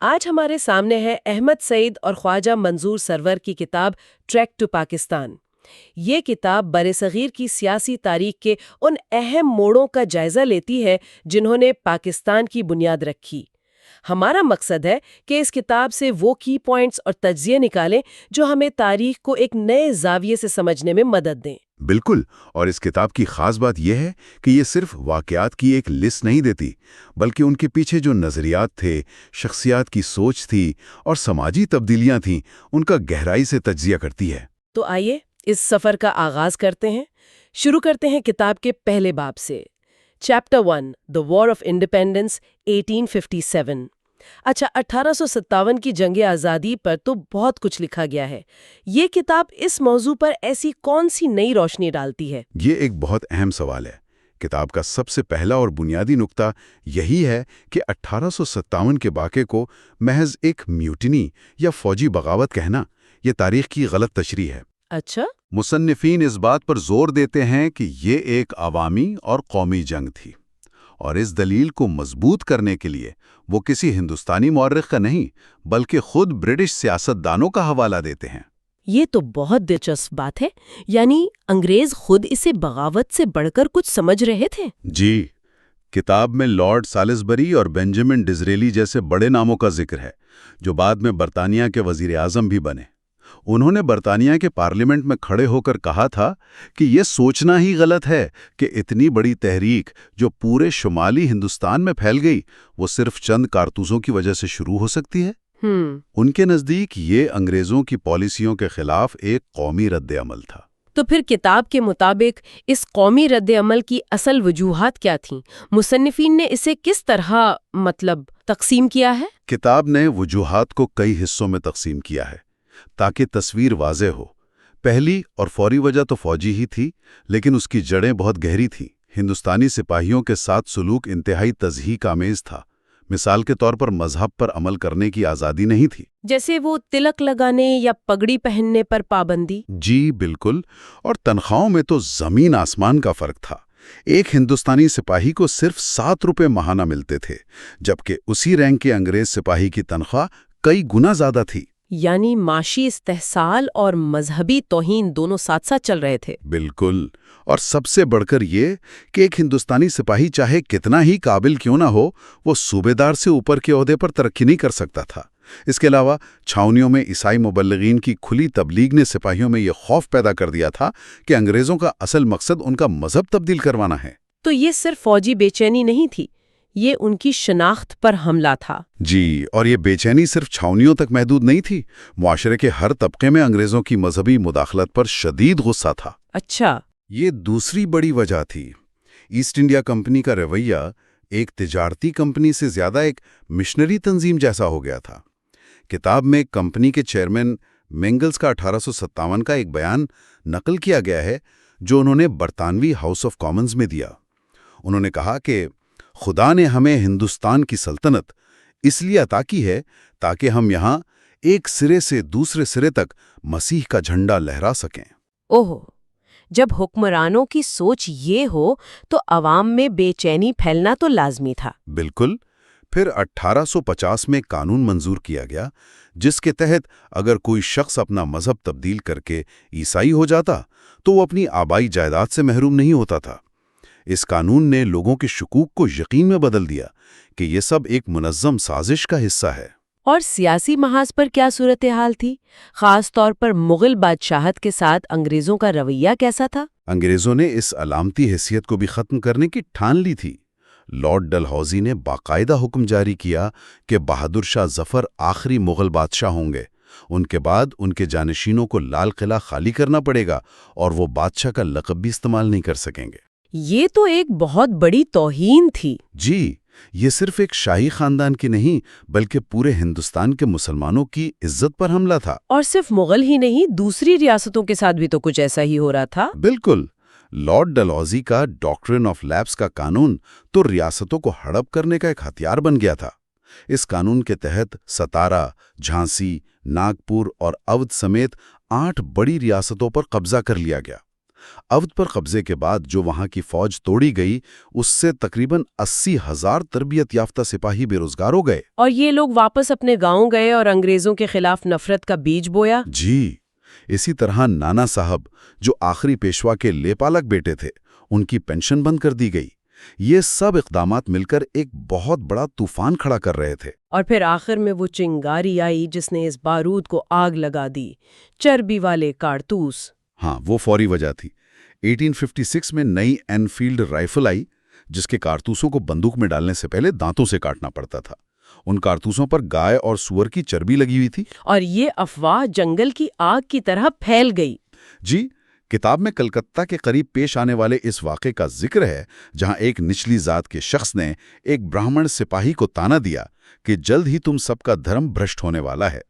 آج ہمارے سامنے ہے احمد سعید اور خواجہ منظور سرور کی کتاب ٹریک ٹو پاکستان۔ یہ کتاب برصغیر کی سیاسی تاریخ کے ان اہم موڑوں کا جائزہ لیتی ہے جنہوں نے پاکستان کی بنیاد رکھی۔ ہمارا مقصد ہے کہ اس کتاب سے وہ کی پوائنٹس اور تجزیے نکالیں جو ہمیں تاریخ کو ایک نئے زاویے سے سمجھنے میں مدد دیں۔ بالکل، اور اس کتاب کی خاص بات یہ ہے کہ یہ صرف واقعات کی ایک لسٹ نہیں دیتی، بلکہ ان کے پیچھے جو نظریات تھے، شخصیات کی سوچ تھی اور سماجی تبدیلیاں تھیں، ان کا گہرائی سے تجزیہ کرتی ہے۔ تو آئیے اس سفر کا آغاز کرتے ہیں۔ شروع کرتے ہیں کتاب کے پہلے باب سے۔ Chapter 1 The War of Independence 1857۔ اچھا، 1857 کی جنگ آزادی پر تو بہت کچھ لکھا گیا ہے۔ یہ کتاب اس موضوع پر ایسی کون سی نئی روشنی ڈالتی ہے؟ یہ ایک بہت اہم سوال ہے۔ کتاب کا سب سے پہلا اور بنیادی نقطہ یہی ہے کہ 1857 کے واقعے کو محض ایک میوٹنی یا فوجی بغاوت کہنا، یہ تاریخ کی غلط تشریح ہے۔ اچھا؟ مصنفین اس بات پر زور دیتے ہیں کہ یہ ایک عوامی اور قومی جنگ تھی، اور اس دلیل کو مضبوط کرنے کے لیے وہ کسی ہندوستانی مورخ کا نہیں بلکہ خود برٹش سیاستدانوں کا حوالہ دیتے ہیں۔ یہ تو بہت دلچسپ بات ہے، یعنی انگریز خود اسے بغاوت سے بڑھ کر کچھ سمجھ رہے تھے؟ جی، کتاب میں لارڈ سالزبری اور بینجامن ڈزریلی جیسے بڑے ناموں کا ذکر ہے، جو بعد میں برطانیہ کے وزیر اعظم بھی بنے۔ انہوں نے برطانیہ کے پارلیمنٹ میں کھڑے ہو کر کہا تھا کہ یہ سوچنا ہی غلط ہے کہ اتنی بڑی تحریک جو پورے شمالی ہندوستان میں پھیل گئی، وہ صرف چند کارتوسوں کی وجہ سے شروع ہو سکتی ہے۔ ان کے نزدیک یہ انگریزوں کی پالیسیوں کے خلاف ایک قومی رد عمل تھا۔ تو پھر کتاب کے مطابق اس قومی رد عمل کی اصل وجوہات کیا تھیں؟ مصنفین نے اسے کس طرح تقسیم کیا ہے؟ کتاب نے وجوہات کو کئی حصوں میں تقسیم کیا ہے تاکہ تصویر واضح ہو۔ پہلی اور فوری وجہ تو فوجی ہی تھی، لیکن اس کی جڑیں بہت گہری تھیں۔ ہندوستانی سپاہیوں کے ساتھ سلوک انتہائی تضحیک آمیز تھا۔ مثال کے طور پر مذہب پر عمل کرنے کی آزادی نہیں تھی، جیسے وہ تلک لگانے یا پگڑی پہننے پر پابندی۔ جی بالکل، اور تنخواہوں میں تو زمین آسمان کا فرق تھا۔ ایک ہندوستانی سپاہی کو صرف 7 روپے ماہانہ ملتے تھے، جبکہ اسی رینک کے انگریز سپاہی کی تنخواہ کئی گنا زیادہ تھی۔ یعنی معاشی استحصال اور مذہبی توہین دونوں ساتھ ساتھ چل رہے تھے۔ بالکل، اور سب سے بڑھ کر یہ کہ ایک ہندوستانی سپاہی چاہے کتنا ہی قابل کیوں نہ ہو، وہ صوبیدار سے اوپر کے عہدے پر ترقی نہیں کر سکتا تھا۔ اس کے علاوہ چھاونیوں میں عیسائی مبلغین کی کھلی تبلیغ نے سپاہیوں میں یہ خوف پیدا کر دیا تھا کہ انگریزوں کا اصل مقصد ان کا مذہب تبدیل کروانا ہے۔ تو یہ صرف فوجی بے چینی نہیں تھی، یہ ان کی شناخت پر حملہ تھا۔ جی، اور یہ بے چینی صرف چھاونیوں تک محدود نہیں تھی۔ معاشرے کے ہر طبقے میں انگریزوں کی مذہبی مداخلت پر شدید غصہ تھا۔ اچھا، یہ دوسری بڑی وجہ تھی۔ ایسٹ انڈیا کمپنی کا رویہ ایک تجارتی کمپنی سے زیادہ ایک مشنری تنظیم جیسا ہو گیا تھا۔ کتاب میں کمپنی کے چیئرمین مینگلز کا 1857 کا ایک بیان نقل کیا گیا ہے جو انہوں نے برطانوی ہاؤس آف کامنز میں دیا۔ انہوں نے کہا کہ خدا نے ہمیں ہندوستان کی سلطنت اس لیے عطا کی ہے تاکہ ہم یہاں ایک سرے سے دوسرے سرے تک مسیح کا جھنڈا لہرا سکیں۔ اوہ، جب حکمرانوں کی سوچ یہ ہو تو عوام میں بے چینی پھیلنا تو لازمی تھا۔ بالکل۔ پھر 1850 میں قانون منظور کیا گیا جس کے تحت اگر کوئی شخص اپنا مذہب تبدیل کر کے عیسائی ہو جاتا تو وہ اپنی آبائی جائیداد سے محروم نہیں ہوتا تھا۔ اس قانون نے لوگوں کے شکوک کو یقین میں بدل دیا کہ یہ سب ایک منظم سازش کا حصہ ہے۔ اور سیاسی محاذ پر کیا صورتحال تھی؟ خاص طور پر مغل بادشاہت کے ساتھ انگریزوں کا رویہ کیسا تھا؟ انگریزوں نے اس علامتی حیثیت کو بھی ختم کرنے کی ٹھان لی تھی۔ لارڈ ڈلہوزی نے باقاعدہ حکم جاری کیا کہ بہادر شاہ ظفر آخری مغل بادشاہ ہوں گے۔ ان کے بعد ان کے جانشینوں کو لال قلعہ خالی کرنا پڑے گا اور وہ بادشاہ کا لقب بھی استعمال نہیں کر سکیں گے۔ یہ تو ایک بہت بڑی توہین تھی۔ جی، یہ صرف ایک شاہی خاندان کی نہیں بلکہ پورے ہندوستان کے مسلمانوں کی عزت پر حملہ تھا۔ اور صرف مغل ہی نہیں، دوسری ریاستوں کے ساتھ بھی تو کچھ ایسا ہی ہو رہا تھا۔ بالکل۔ لارڈ ڈلہوزی کا ڈاکٹرن آف لیپس کا قانون تو ریاستوں کو ہڑپ کرنے کا ایک ہتھیار بن گیا تھا۔ اس قانون کے تحت ستارا، جھانسی، ناگپور اور اودھ سمیت 8 بڑی ریاستوں پر قبضہ کر لیا گیا۔ اودھ پر قبضے کے بعد جو وہاں کی فوج توڑی گئی اس سے تقریباً 80,000 تربیت یافتہ سپاہی بے روزگار ہو گئے۔ اور یہ لوگ واپس اپنے گاؤں گئے اور انگریزوں کے خلاف نفرت کا بیج بویا؟ جی، اسی طرح نانا صاحب جو آخری پیشوا کے لیپالک بیٹے تھے ان کی پینشن بند کر دی گئی۔ یہ سب اقدامات مل کر ایک بہت بڑا طوفان کھڑا کر رہے تھے۔ اور پھر آخر میں وہ چنگاری آئی جس نے اس بارود کو آگ لگا دی، چربی والے کارتوس۔ ہاں، وہ فوری وجہ تھی۔ 1856 میں نئی اینفیلڈ رائفل آئی جس کے کارتوسوں کو بندوق میں ڈالنے سے پہلے دانتوں سے کاٹنا پڑتا تھا۔ ان کارتوسوں پر گائے اور سور کی چربی لگی ہوئی تھی۔ اور یہ افواہ جنگل کی آگ کی طرح پھیل گئی۔ جی، کتاب میں کلکتہ کے قریب پیش آنے والے اس واقعے کا ذکر ہے جہاں ایک نچلی ذات کے شخص نے ایک برہمن سپاہی کو تانا دیا کہ جلد ہی تم سب کا دھرم بھرشٹ ہونے والا ہے۔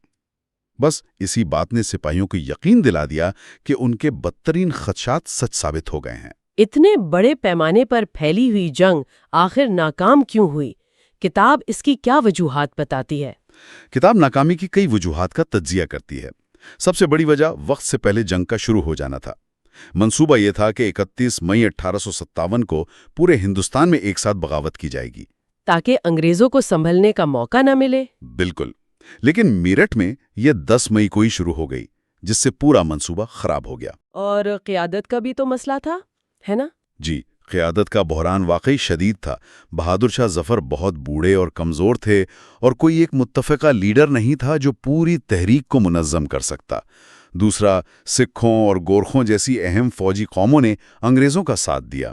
بس اسی بات نے سپاہیوں کو یقین دلا دیا کہ ان کے بدترین خدشات سچ ثابت ہو گئے ہیں۔ اتنے بڑے پیمانے پر پھیلی ہوئی جنگ آخر ناکام کیوں ہوئی؟ کتاب اس کی کیا وجوہات بتاتی ہے؟ کتاب ناکامی کی کئی وجوہات کا تجزیہ کرتی ہے۔ سب سے بڑی وجہ وقت سے پہلے جنگ کا شروع ہو جانا تھا۔ منصوبہ یہ تھا کہ 31 مئی 1857 کو پورے ہندوستان میں ایک ساتھ بغاوت کی جائے گی تاکہ انگریزوں کو سنبھلنے کا موقع نہ ملے۔ بالکل، لیکن میرٹھ میں یہ 10 مئی کو ہی شروع ہو گئی جس سے پورا منصوبہ خراب ہو گیا۔ اور قیادت کا بھی تو مسئلہ تھا، ہے نا؟ جی، قیادت کا بحران واقعی شدید تھا۔ بہادر شاہ ظفر بہت بوڑھے اور کمزور تھے اور کوئی ایک متفقہ لیڈر نہیں تھا جو پوری تحریک کو منظم کر سکتا۔ دوسرا، سکھوں اور گورکھوں جیسی اہم فوجی قوموں نے انگریزوں کا ساتھ دیا،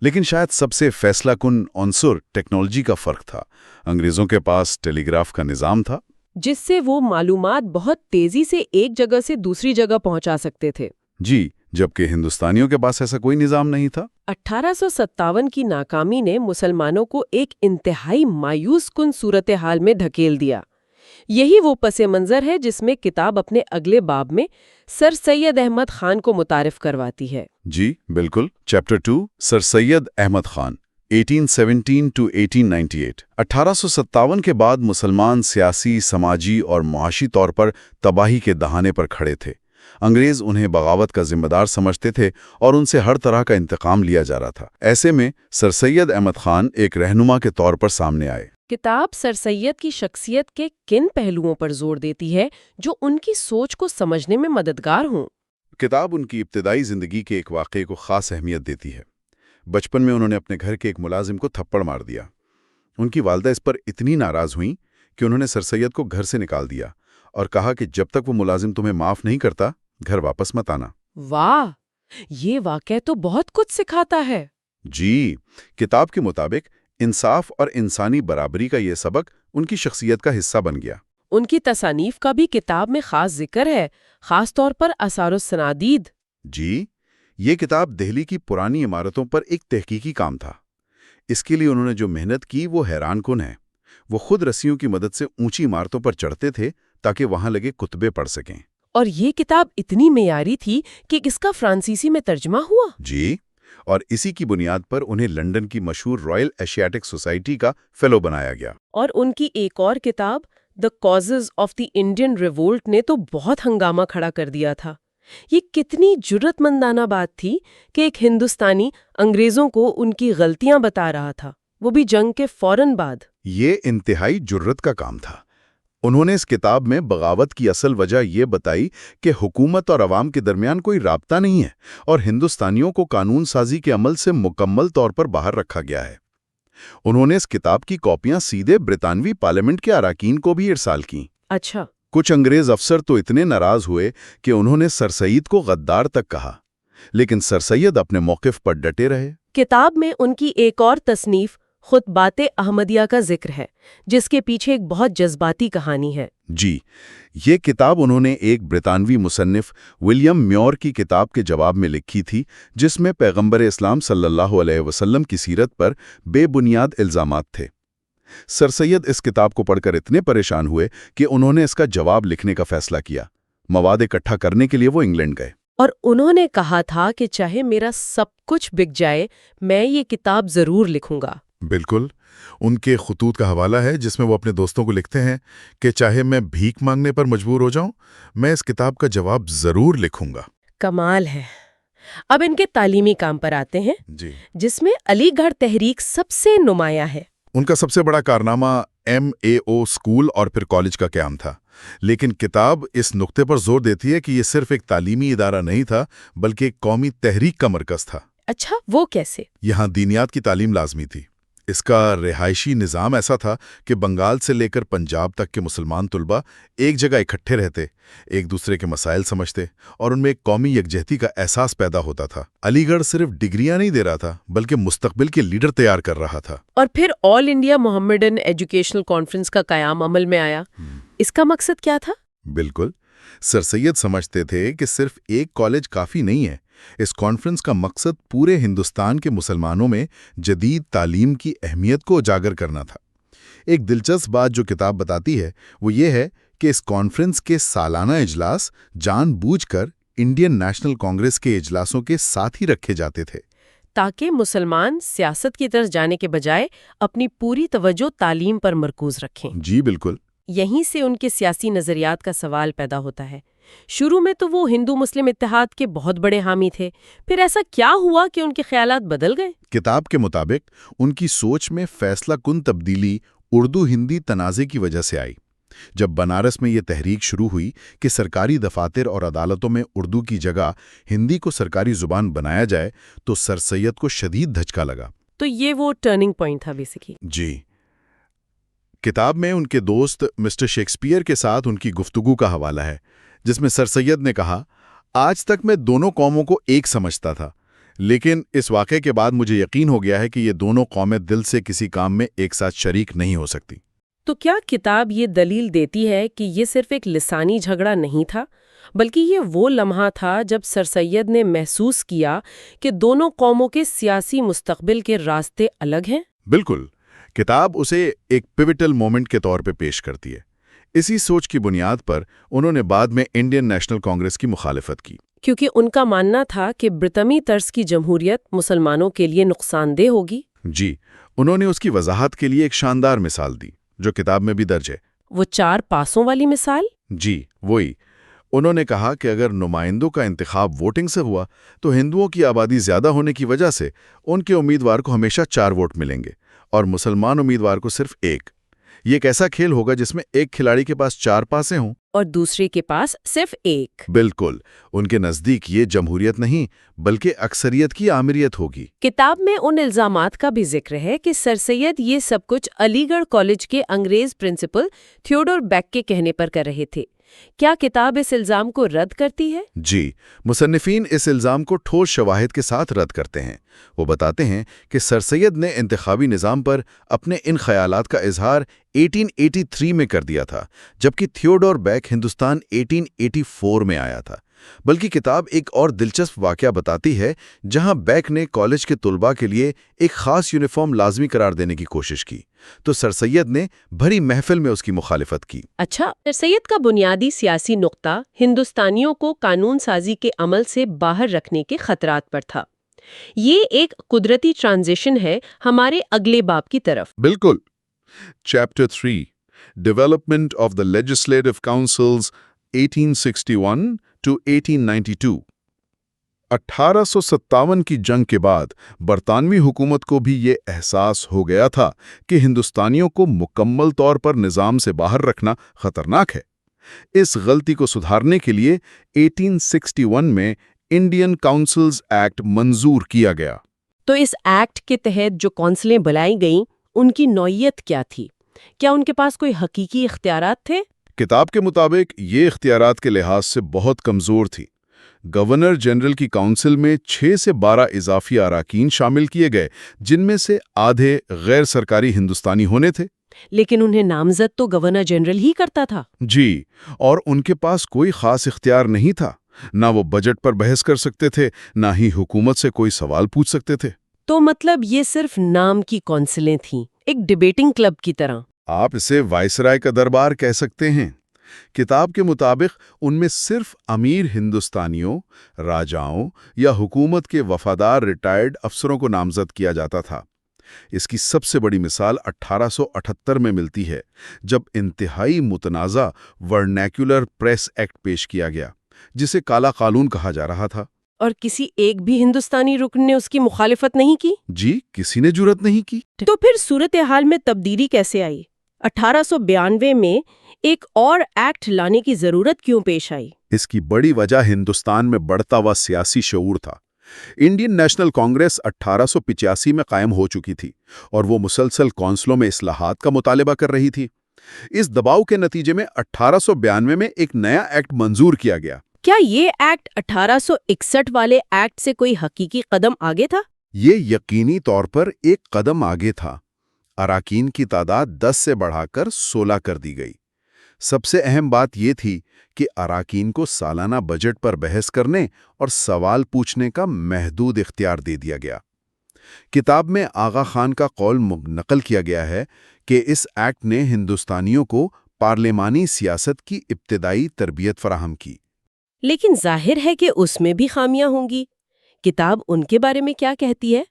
لیکن شاید سب سے فیصلہ کن عنصر ٹیکنالوجی کا فرق تھا۔ انگریزوں کے پاس ٹیلی گراف کا نظام تھا جس سے وہ معلومات بہت تیزی سے ایک جگہ سے دوسری جگہ پہنچا سکتے تھے۔ جی، جبکہ ہندوستانیوں کے پاس ایسا کوئی نظام نہیں تھا۔ 1857 کی ناکامی نے مسلمانوں کو ایک انتہائی مایوس کن صورتحال میں دھکیل دیا۔ یہی وہ پس منظر ہے جس میں کتاب اپنے اگلے باب میں سر سید احمد خان کو متعارف کرواتی ہے۔ جی بالکل، chapter 2 sir Syed Ahmed Khan 1817 to 1898۔ 1857 کے بعد مسلمان سیاسی، سماجی اور معاشی طور پر تباہی کے دہانے پر کھڑے تھے۔ انگریز انہیں بغاوت کا ذمہ دار سمجھتے تھے اور ان سے ہر طرح کا انتقام لیا جا رہا تھا۔ ایسے میں سر سید احمد خان ایک رہنما کے طور پر سامنے آئے۔ کتاب سر سید کی شخصیت کے کن پہلوؤں پر زور دیتی ہے جو ان کی سوچ کو سمجھنے میں مددگار ہوں؟ کتاب ان کی ابتدائی زندگی کے ایک واقعے کو خاص اہمیت دیتی ہے۔ بچپن میں انہوں نے اپنے گھر کے ایک ملازم کو تھپڑ مار دیا۔ ان کی والدہ اس پر اتنی ناراض ہوئیں کہ انہوں نے سر سید کو گھر سے نکال دیا اور کہا کہ جب تک وہ ملازم تمہیں معاف نہیں کرتا گھر واپس مت آنا۔ واہ، یہ واقعہ تو بہت کچھ سکھاتا ہے۔ جی، کتاب کے مطابق انصاف اور انسانی برابری کا یہ سبق ان کی شخصیت کا حصہ بن گیا۔ ان کی تصانیف کا بھی کتاب میں خاص ذکر ہے، خاص طور پر آثار السنادید۔ جی، یہ کتاب دہلی کی پرانی عمارتوں پر ایک تحقیقی کام تھا۔ اس کے لیے انہوں نے جو محنت کی وہ حیران کن ہے۔ وہ خود رسیوں کی مدد سے اونچی عمارتوں پر چڑھتے تھے تاکہ وہاں لگے کتبے پڑھ سکیں۔ اور یہ کتاب اتنی معیاری تھی کہ اس کا فرانسیسی میں ترجمہ ہوا۔ جی، اور اسی کی بنیاد پر انہیں لندن کی مشہور رائل ایشیاٹک سوسائٹی کا فیلو بنایا گیا۔ اور ان کی ایک اور کتاب the causes of the Indian revolt نے تو بہت ہنگامہ کھڑا کر دیا تھا۔ یہ کتنی جرأت مندانہ بات تھی کہ ایک ہندوستانی انگریزوں کو ان کی غلطیاں بتا رہا تھا، وہ بھی جنگ کے فوراً بعد۔ یہ انتہائی جرأت کا کام تھا۔ انہوں نے اس کتاب میں بغاوت کی اصل وجہ یہ بتائی کہ حکومت اور عوام کے درمیان کوئی رابطہ نہیں ہے اور ہندوستانیوں کو قانون سازی کے عمل سے مکمل طور پر باہر رکھا گیا ہے۔ انہوں نے اس کتاب کی کاپیاں سیدھے برطانوی پارلیمنٹ کے اراکین کو بھی ارسال کیں۔ اچھا۔ کچھ انگریز افسر تو اتنے ناراض ہوئے کہ انہوں نے سر سید کو غدار تک کہا، لیکن سر سید اپنے موقف پر ڈٹے رہے۔ کتاب میں ان کی ایک اور تصنیف خطبات احمدیہ کا ذکر ہے جس کے پیچھے ایک بہت جذباتی کہانی ہے۔ جی، یہ کتاب انہوں نے ایک برطانوی مصنف ولیم میور کی کتاب کے جواب میں لکھی تھی جس میں پیغمبر اسلام صلی اللہ علیہ وسلم کی سیرت پر بے بنیاد الزامات تھے۔ سر سید اس کتاب کو پڑھ کر اتنے پریشان ہوئے کہ انہوں نے اس کا جواب لکھنے کا فیصلہ کیا۔ مواد اکٹھا کرنے کے لیے وہ انگلینڈ گئے۔ اور انہوں نے کہا تھا کہ چاہے میرا سب کچھ بک جائے میں یہ کتاب ضرور لکھوں گا۔ بالکل، ان کے خطوط کا حوالہ ہے جس میں وہ اپنے دوستوں کو لکھتے ہیں کہ چاہے میں بھیک مانگنے پر مجبور ہو جاؤں میں اس کتاب کا جواب ضرور لکھوں گا۔ کمال ہے۔ اب ان کے تعلیمی کام پر آتے ہیں، جی، جس میں علی گڑھ تحریک سب سے نمایاں ہے۔ ان کا سب سے بڑا کارنامہ MAO اسکول اور پھر کالج کا قیام تھا، لیکن کتاب اس نقطے پر زور دیتی ہے کہ یہ صرف ایک تعلیمی ادارہ نہیں تھا بلکہ ایک قومی تحریک کا مرکز تھا۔ اچھا، وہ کیسے؟ یہاں دینیات کی تعلیم لازمی تھی۔ اس کا رہائشی نظام ایسا تھا کہ بنگال سے لے کر پنجاب تک کے مسلمان طلباء ایک جگہ اکٹھے رہتے، ایک دوسرے کے مسائل سمجھتے اور ان میں ایک قومی یکجہتی کا احساس پیدا ہوتا تھا۔ علی گڑھ صرف ڈگریاں نہیں دے رہا تھا بلکہ مستقبل کے لیڈر تیار کر رہا تھا۔ اور پھر آل انڈیا محمدن ایجوکیشنل کانفرنس کا قیام عمل میں آیا۔ اس کا مقصد کیا تھا؟ بالکل، سر سید سمجھتے تھے کہ صرف ایک کالج کافی نہیں ہے۔ اس کانفرنس کا مقصد پورے ہندوستان کے مسلمانوں میں جدید تعلیم کی اہمیت کو اجاگر کرنا تھا۔ ایک دلچسپ بات جو کتاب بتاتی ہے وہ یہ ہے کہ اس کانفرنس کے سالانہ اجلاس جان بوجھ کر انڈین نیشنل کانگریس کے اجلاسوں کے ساتھ ہی رکھے جاتے تھے، تاکہ مسلمان سیاست کی طرف جانے کے بجائے اپنی پوری توجہ تعلیم پر مرکوز رکھیں۔ جی بالکل۔ یہیں سے ان کے سیاسی نظریات کا سوال پیدا ہوتا ہے۔ شروع میں تو وہ ہندو مسلم اتحاد کے بہت بڑے حامی تھے، پھر ایسا کیا ہوا کہ ان کے خیالات بدل گئے؟ کتاب کے مطابق ان کی سوچ میں فیصلہ کن تبدیلی اردو ہندی تنازع کی وجہ سے آئی۔ جب بنارس میں یہ تحریک شروع ہوئی کہ سرکاری دفاتر اور عدالتوں میں اردو کی جگہ ہندی کو سرکاری زبان بنایا جائے تو سر سید کو شدید دھچکا لگا۔ تو یہ وہ ٹرننگ پوائنٹ تھا بیسیکلی۔ جی، کتاب میں ان کے دوست مسٹر شیکسپیئر کے ساتھ ان کی گفتگو کا حوالہ ہے، جس میں سر سید نے کہا، آج تک میں دونوں قوموں کو ایک سمجھتا تھا، لیکن اس واقعے کے بعد مجھے یقین ہو گیا ہے کہ یہ دونوں قومیں دل سے کسی کام میں ایک ساتھ شریک نہیں ہو سکتی۔ تو کیا کتاب یہ دلیل دیتی ہے کہ یہ صرف ایک لسانی جھگڑا نہیں تھا، بلکہ یہ وہ لمحہ تھا جب سر سید نے محسوس کیا کہ دونوں قوموں کے سیاسی مستقبل کے راستے الگ ہیں؟ بالکل، کتاب اسے ایک پیوٹل مومنٹ کے طور پہ پیش کرتی ہے۔ اسی سوچ کی بنیاد پر انہوں نے بعد میں انڈین نیشنل کانگریس کی مخالفت کی، کیونکہ ان کا ماننا تھا کہ برطانوی طرز کی جمہوریت مسلمانوں کے لیے نقصان دہ ہوگی۔ جی، انہوں نے اس کی وضاحت کے لیے ایک شاندار مثال دی جو کتاب میں بھی درج ہے۔ وہ 4 پاسوں والی مثال؟ جی وہی۔ انہوں نے کہا کہ اگر نمائندوں کا انتخاب ووٹنگ سے ہوا تو ہندوؤں کی آبادی زیادہ ہونے کی وجہ سے ان کے امیدوار کو ہمیشہ 4 ووٹ ملیں گے اور مسلمان امیدوار کو صرف 1۔ یہ ایک ایسا کھیل ہوگا جس میں ایک کھلاڑی کے پاس 4 پاسیں ہوں اور دوسرے کے پاس صرف 1۔ بالکل، ان کے نزدیک یہ جمہوریت نہیں بلکہ اکثریت کی آمریت ہوگی۔ کتاب میں ان الزامات کا بھی ذکر ہے کہ سر سید یہ سب کچھ علی گڑھ کالج کے انگریز پرنسپل تھیوڈور بیک کے کہنے پر کر رہے تھے۔ کیا کتاب اس الزام کو رد کرتی ہے؟ جی، مصنفین اس الزام کو ٹھوس شواہد کے ساتھ رد کرتے ہیں۔ وہ بتاتے ہیں کہ سر سید نے انتخابی نظام پر اپنے ان خیالات کا اظہار 1883 میں کر دیا تھا، جبکہ تھیوڈور بیک ہندوستان 1884 میں آیا تھا۔ بلکہ کتاب ایک اور دلچسپ واقعہ بتاتی ہے جہاں بیک نے کالج کے طلباء کے لیے ایک خاص یونیفارم لازمی قرار دینے کی کوشش کی، تو سر سید نے بھری محفل میں اس کی مخالفت کی۔ اچھا، سر سید کا بنیادی سیاسی نقطہ ہندوستانیوں کو قانون سازی کے عمل سے باہر رکھنے کے خطرات پر تھا۔ یہ ایک قدرتی ٹرانزیشن ہے ہمارے اگلے باب کی طرف۔ بالکل۔ Chapter 3 development of the legislative councils 1861 to 1892۔ 1857 کی جنگ کے بعد برطانوی حکومت کو بھی یہ احساس ہو گیا تھا کہ ہندوستانیوں کو مکمل طور پر نظام سے باہر رکھنا خطرناک ہے۔ اس غلطی کو سدھارنے کے لیے 1861 میں انڈین کاؤنسلز ایکٹ منظور کیا گیا۔ تو اس ایکٹ کے تحت جو کونسلیں بلائی گئیں ان کی نوعیت کیا تھی؟ کیا ان کے پاس کوئی حقیقی اختیارات تھے؟ کتاب کے مطابق یہ اختیارات کے لحاظ سے بہت کمزور تھی۔ گورنر جنرل کی کونسل میں 6 سے 12 اضافی اراکین شامل کیے گئے، جن میں سے آدھے غیر سرکاری ہندوستانی ہونے تھے۔ لیکن انہیں نامزد تو گورنر جنرل ہی کرتا تھا۔ جی، اور ان کے پاس کوئی خاص اختیار نہیں تھا۔ نہ وہ بجٹ پر بحث کر سکتے تھے، نہ ہی حکومت سے کوئی سوال پوچھ سکتے تھے۔ تو مطلب یہ صرف نام کی کونسلیں تھیں، ایک ڈیبیٹنگ کلب کی طرح۔ آپ اسے وائسرائے کا دربار کہہ سکتے ہیں۔ کتاب کے مطابق ان میں صرف امیر ہندوستانیوں، راجاؤں یا حکومت کے وفادار ریٹائرڈ افسروں کو نامزد کیا جاتا تھا۔ اس کی سب سے بڑی مثال 1878 میں ملتی ہے، جب انتہائی متنازع ورنیکولر پریس ایکٹ پیش کیا گیا، جسے کالا قانون کہا جا رہا تھا۔ اور کسی ایک بھی ہندوستانی رکن نے اس کی مخالفت نہیں کی؟ جی، کسی نے جرات نہیں کی۔ تو پھر صورتحال میں تبدیلی کیسے آئی؟ 1892 میں ایک اور ایکٹ لانے کی ضرورت کیوں پیش آئی؟ اس کی بڑی وجہ ہندوستان میں بڑھتا ہوا سیاسی شعور تھا۔ انڈین نیشنل کانگریس 1885 میں قائم ہو چکی تھی اور وہ مسلسل کونسلوں میں اصلاحات کا مطالبہ کر رہی تھی۔ اس دباؤ کے نتیجے میں 1892 میں ایک نیا ایکٹ منظور کیا گیا۔ کیا یہ ایکٹ 1861 والے ایکٹ سے کوئی حقیقی قدم آگے تھا؟ یہ یقینی طور پر ایک قدم آگے تھا۔ اراکین کی تعداد 10 سے بڑھا کر 16 کر دی گئی۔ سب سے اہم بات یہ تھی کہ اراکین کو سالانہ بجٹ پر بحث کرنے اور سوال پوچھنے کا محدود اختیار دے دیا گیا۔ کتاب میں آغا خان کا قول نقل کیا گیا ہے کہ اس ایکٹ نے ہندوستانیوں کو پارلیمانی سیاست کی ابتدائی تربیت فراہم کی۔ لیکن ظاہر ہے کہ اس میں بھی خامیاں ہوں گی۔ کتاب ان کے بارے میں کیا کہتی ہے؟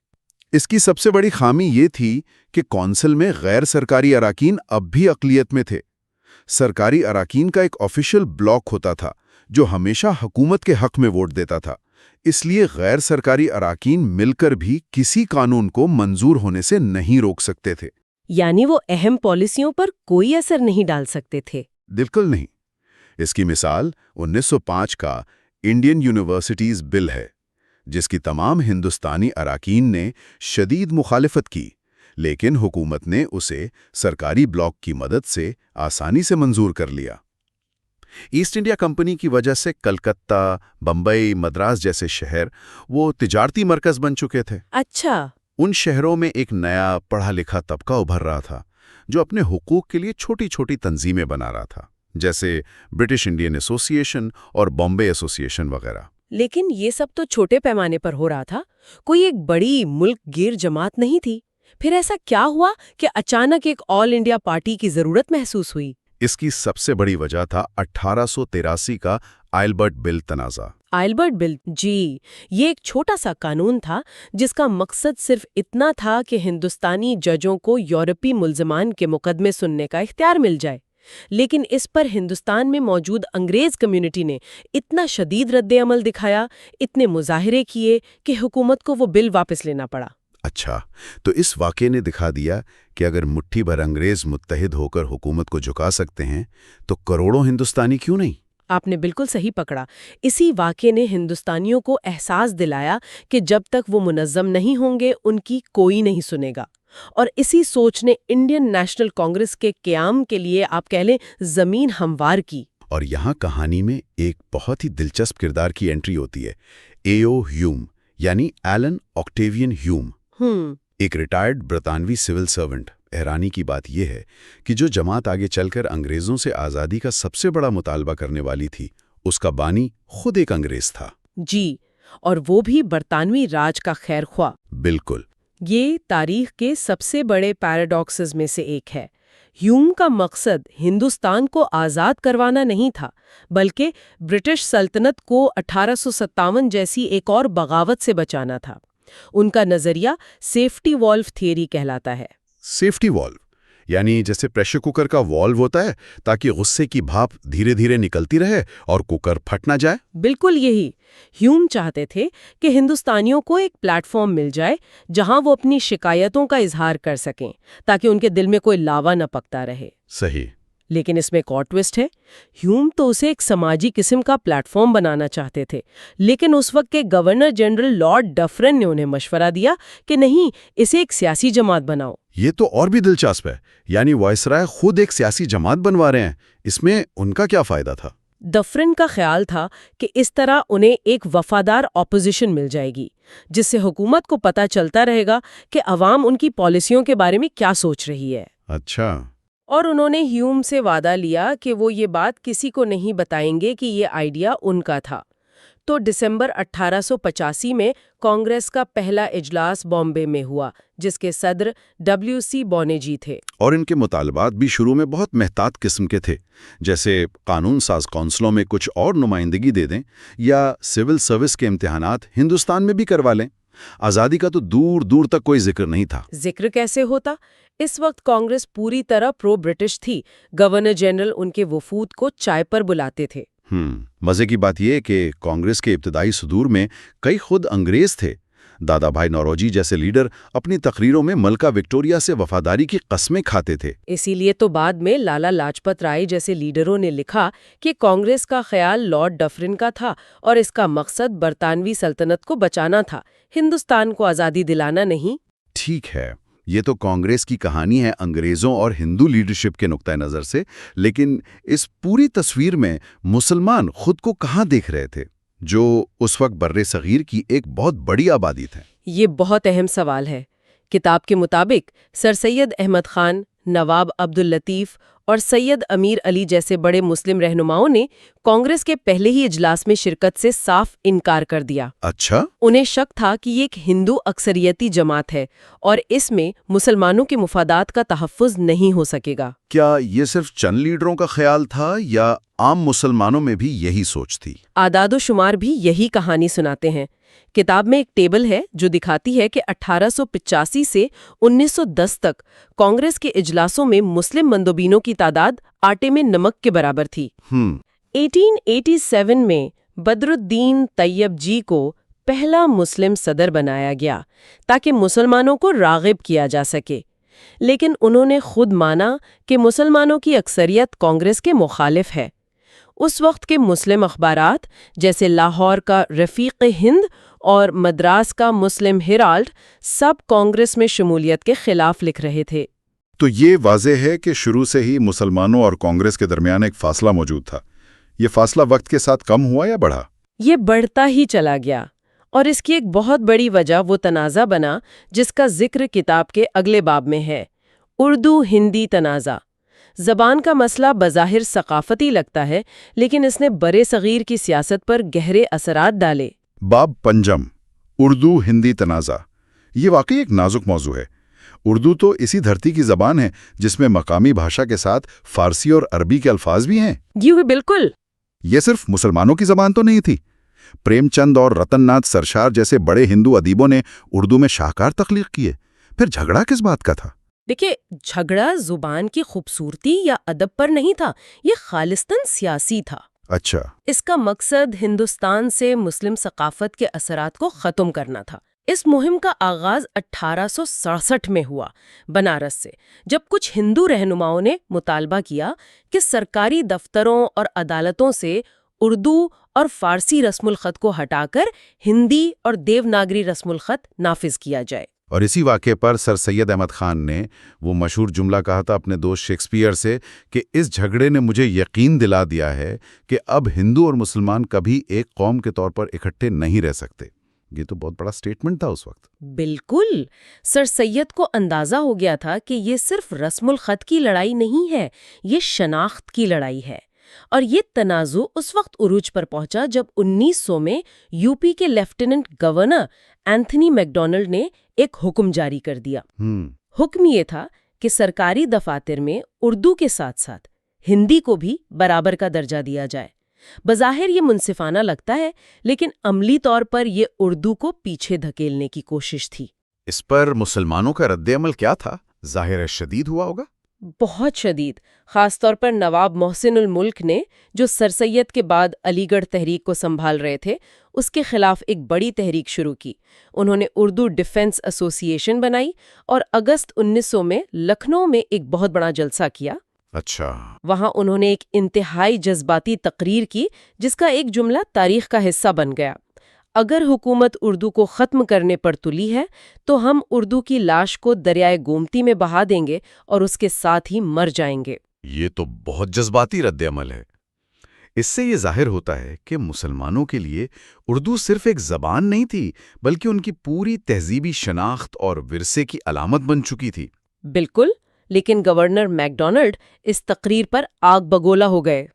اس کی سب سے بڑی خامی یہ تھی کہ کونسل میں غیر سرکاری اراکین اب بھی اقلیت میں تھے۔ سرکاری اراکین کا ایک آفیشل بلاک ہوتا تھا جو ہمیشہ حکومت کے حق میں ووٹ دیتا تھا۔ اس لیے غیر سرکاری اراکین مل کر بھی کسی قانون کو منظور ہونے سے نہیں روک سکتے تھے۔ یعنی وہ اہم پالیسیوں پر کوئی اثر نہیں ڈال سکتے تھے؟ بالکل نہیں۔ اس کی مثال 1905 کا انڈین یونیورسٹیز بل ہے، جس کی تمام ہندوستانی اراکین نے شدید مخالفت کی، لیکن حکومت نے اسے سرکاری بلاک کی مدد سے آسانی سے منظور کر لیا۔ ایسٹ انڈیا کمپنی کی وجہ سے کلکتہ، بمبئی، مدراس جیسے شہر وہ تجارتی مرکز بن چکے تھے۔ اچھا۔ ان شہروں میں ایک نیا پڑھا لکھا طبقہ ابھر رہا تھا جو اپنے حقوق کے لیے چھوٹی چھوٹی تنظیمیں بنا رہا تھا، جیسے برٹش انڈین ایسوسی ایشن اور بامبے ایسوسی ایشن وغیرہ۔ لیکن یہ سب تو چھوٹے پیمانے پر ہو رہا تھا، کوئی ایک بڑی ملک گیر جماعت نہیں تھی۔ پھر ایسا کیا ہوا کہ اچانک ایک آل انڈیا پارٹی کی ضرورت محسوس ہوئی؟ اس کی سب سے بڑی وجہ تھا 1883 کا آئلبرٹ بل تنازع۔ آئلبرٹ بل، جی، یہ ایک چھوٹا سا قانون تھا جس کا مقصد صرف اتنا تھا کہ ہندوستانی ججوں کو یورپی ملزمان کے مقدمے سننے کا اختیار مل جائے۔ لیکن اس پر ہندوستان میں موجود انگریز کمیونٹی نے اتنا شدید رد عمل دکھایا، اتنے مظاہرے کیے کہ حکومت کو وہ بل واپس لینا پڑا۔ اچھا، تو اس واقعے نے دکھا دیا کہ اگر مٹھی بھر انگریز متحد ہو کر حکومت کو جھکا سکتے ہیں تو کروڑوں ہندوستانی کیوں نہیں؟ آپ نے بالکل صحیح پکڑا۔ اسی واقعے نے ہندوستانیوں کو احساس دلایا کہ جب تک وہ منظم نہیں ہوں گے ان کی کوئی نہیں سنے گا، اور اسی سوچ نے انڈین نیشنل کانگریس کے قیام کے لیے آپ کہہ لیں زمین ہموار کی۔ اور یہاں کہانی میں ایک بہت ہی دلچسپ کردار کی انٹری ہوتی ہے، اے.او. ہیوم، یعنی ایلن آکٹیوین ہیوم، ایک ریٹائرڈ برطانوی سول سرونٹ۔ حیرانی کی بات یہ ہے کہ جو جماعت آگے چل کر انگریزوں سے آزادی کا سب سے بڑا مطالبہ کرنے والی تھی، اس کا بانی خود ایک انگریز تھا۔ جی، اور وہ بھی برطانوی راج کا خیر خواہ۔ بالکل۔ یہ تاریخ کے سب سے بڑے پیراڈاکسز میں سے ایک ہے۔ ہیوم کا مقصد ہندوستان کو آزاد کروانا نہیں تھا، بلکہ برٹش سلطنت کو 1857 جیسی ایک اور بغاوت سے بچانا تھا۔ ان کا نظریہ سیفٹی والو تھیوری کہلاتا ہے۔ سیفٹی والو یعنی جیسے پریشر کوکر کا والو ہوتا ہے تاکہ غصے کی بھاپ دھیرے دھیرے نکلتی رہے اور کوکر پھٹ نہ جائے۔ بالکل یہی ہیوم چاہتے تھے کہ ہندوستانیوں کو ایک پلیٹ فارم مل جائے جہاں وہ اپنی شکایتوں کا اظہار کر سکیں تاکہ ان کے دل میں کوئی لاوا نہ پکتا رہے۔ صحیح۔ لیکن اس میں ایک اور ٹوسٹ ہے۔ ہیوم تو اسے ایک سماجی قسم کا پلیٹ فارم بنانا چاہتے تھے، لیکن اس وقت کے گورنر جنرل لارڈ ڈفرن نے انہیں مشورہ دیا کہ نہیں، اسے ایک سیاسی جماعت بناؤ۔ یہ تو اور بھی دلچسپ ہے، یعنی وائسرائے خود ایک سیاسی جماعت بنوا رہے ہیں۔ اس میں ان کا کیا فائدہ تھا؟ ڈفرن کا خیال تھا کہ اس طرح انہیں ایک وفادار اپوزیشن مل جائے گی، جس سے حکومت کو پتہ چلتا رہے گا کہ عوام ان کی پالیسیوں کے بارے میں کیا سوچ رہی ہے۔ اچھا۔ اور انہوں نے ہیوم سے وعدہ لیا کہ وہ یہ بات کسی کو نہیں بتائیں گے کہ یہ آئیڈیا ان کا تھا۔ تو دسمبر 1885 میں کانگریس کا پہلا اجلاس بامبے میں ہوا، جس کے صدر W.C. بونیجی تھے۔ اور ان کے مطالبات بھی شروع میں بہت محتاط قسم کے تھے، جیسے قانون ساز کونسلوں میں کچھ اور نمائندگی دے دیں یا سول سروس کے امتحانات ہندوستان میں بھی کروا لیں۔ آزادی کا تو دور دور تک کوئی ذکر نہیں تھا۔ ذکر کیسے ہوتا؟ اس وقت کانگریس پوری طرح پرو برٹش تھی۔ گورنر جنرل ان کے وفود کو چائے پر بلاتے تھے۔ مزے کی بات یہ کہ کانگریس کے ابتدائی صدور میں کئی خود انگریز تھے۔ دادا بھائی نوروجی جیسے لیڈر اپنی تقریروں میں ملکہ وکٹوریہ سے وفاداری کی قسمیں کھاتے تھے۔ اسی لیے تو بعد میں لالا لاجپت رائے جیسے لیڈروں نے لکھا کہ کانگریس کا خیال لارڈ ڈفرن کا تھا اور اس کا مقصد برطانوی سلطنت کو بچانا تھا، ہندوستان کو آزادی دلانا نہیں۔ ٹھیک ہے، یہ تو کانگریس کی کہانی ہے انگریزوں اور ہندو لیڈرشپ کے نقطہ نظر سے، لیکن اس پوری تصویر میں مسلمان خود کو کہاں دیکھ رہے تھے، جو اس وقت بر صغیر کی ایک بہت بڑی آبادی تھے؟ یہ بہت اہم سوال ہے۔ کتاب کے مطابق سر سید احمد خان، نواب عبداللطیف اور سید امیر علی جیسے بڑے مسلم رہنماؤں نے کانگریس کے پہلے ہی اجلاس میں شرکت سے صاف انکار کر دیا۔ اچھا؟ انہیں شک تھا کہ یہ ایک ہندو اکثریتی جماعت ہے اور اس میں مسلمانوں کے مفادات کا تحفظ نہیں ہو سکے گا۔ کیا یہ صرف چند لیڈروں کا خیال تھا یا عام مسلمانوں میں بھی یہی سوچ تھی؟ اعداد و شمار بھی یہی کہانی سناتے ہیں۔ کتاب میں ایک ٹیبل ہے جو دکھاتی ہے کہ 1885 سے 1910 تک کانگریس کے اجلاسوں میں مسلم مندوبینوں کی تعداد آٹے میں نمک کے برابر تھی۔ 1887 میں بدر الدین طیب جی کو پہلا مسلم صدر بنایا گیا تاکہ مسلمانوں کو راغب کیا جا سکے، لیکن انہوں نے خود مانا کہ مسلمانوں کی اکثریت کانگریس کے مخالف ہے۔ اس وقت کے مسلم اخبارات جیسے لاہور کا رفیق ہند اور مدراس کا مسلم ہیرالڈ سب کانگریس میں شمولیت کے خلاف لکھ رہے تھے۔ تو یہ واضح ہے کہ شروع سے ہی مسلمانوں اور کانگریس کے درمیان ایک فاصلہ موجود تھا۔ یہ فاصلہ وقت کے ساتھ کم ہوا یا بڑھا؟ یہ بڑھتا ہی چلا گیا، اور اس کی ایک بہت بڑی وجہ وہ تنازع بنا جس کا ذکر کتاب کے اگلے باب میں ہے، اردو ہندی تنازع۔ زبان کا مسئلہ بظاہر ثقافتی لگتا ہے، لیکن اس نے برے صغیر کی سیاست پر گہرے اثرات ڈالے۔ باب پنجم، اردو ہندی تنازع، یہ واقعی ایک نازک موضوع ہے۔ اردو تو اسی دھرتی کی زبان ہے جس میں مقامی بھاشا کے ساتھ فارسی اور عربی کے الفاظ بھی ہیں۔ جی بالکل۔ یہ صرف مسلمانوں کی زبان تو نہیں تھی۔ پریم چند اور رتن ناتھ سرشار جیسے بڑے ہندو ادیبوں نے اردو میں شاہکار تخلیق کیے۔ پھر جھگڑا کس بات کا تھا؟ دیکھیں، جھگڑا زبان کی خوبصورتی یا ادب پر نہیں تھا، یہ خالصتاً سیاسی تھا۔ اچھا۔ اس کا مقصد ہندوستان سے مسلم ثقافت کے اثرات کو ختم کرنا تھا۔ اس مہم کا آغاز 1867 میں ہوا بنارس سے، جب کچھ ہندو رہنماؤں نے مطالبہ کیا کہ سرکاری دفتروں اور عدالتوں سے اردو اور فارسی رسم الخط کو ہٹا کر ہندی اور دیوناگری رسم الخط نافذ کیا جائے۔ اور اسی واقعے پر سر سید احمد خان نے وہ مشہور جملہ کہا تھا اپنے دوست شیکسپیئر سے کہ اس جھگڑے نے مجھے یقین دلا دیا ہے کہ اب ہندو اور مسلمان کبھی ایک قوم کے طور پر اکٹھے نہیں رہ سکتے۔ یہ تو بہت بڑا سٹیٹمنٹ تھا اس وقت۔ بالکل، سر سید کو اندازہ ہو گیا تھا کہ یہ صرف رسم الخط کی لڑائی نہیں ہے، یہ شناخت کی لڑائی ہے۔ اور یہ تنازع اس وقت عروج پر پہنچا جب 1900 میں یو پی کے lieutenant governor Anthony make Donald نے ایک حکم جاری کر دیا۔ حکم یہ تھا کہ سرکاری دفاتر میں اردو کے ساتھ ساتھ ہندی کو بھی برابر کا درجہ دیا جائے۔ بظاہر یہ منصفانہ لگتا ہے، لیکن عملی طور پر یہ اردو کو پیچھے دھکیلنے کی کوشش تھی۔ اس پر مسلمانوں کا رد عمل کیا تھا؟ ظاہر ہے شدید ہوا ہوگا۔ بہت شدید، خاص طور پر نواب محسن الملک نے، جو سر سید کے بعد علی گڑھ تحریک کو سنبھال رہے تھے، اس کے خلاف ایک بڑی تحریک شروع کی۔ انہوں نے اردو ڈیفنس ایسوسی ایشن بنائی اور اگست 1900 میں لکھنؤ میں ایک بہت بڑا جلسہ کیا۔ اچھا۔ وہاں انہوں نے ایک انتہائی جذباتی تقریر کی جس کا ایک جملہ تاریخ کا حصہ بن گیا: اگر حکومت اردو کو ختم کرنے پر تلی ہے تو ہم اردو کی لاش کو دریائے گومتی میں بہا دیں گے اور اس کے ساتھ ہی مر جائیں گے۔ یہ تو بہت جذباتی رد عمل ہے۔ اس سے یہ ظاہر ہوتا ہے کہ مسلمانوں کے لیے اردو صرف ایک زبان نہیں تھی، بلکہ ان کی پوری تہذیبی شناخت اور ورثے کی علامت بن چکی تھی۔ بالکل، لیکن گورنر میک ڈونلڈ اس تقریر پر آگ بگولا ہو گئے۔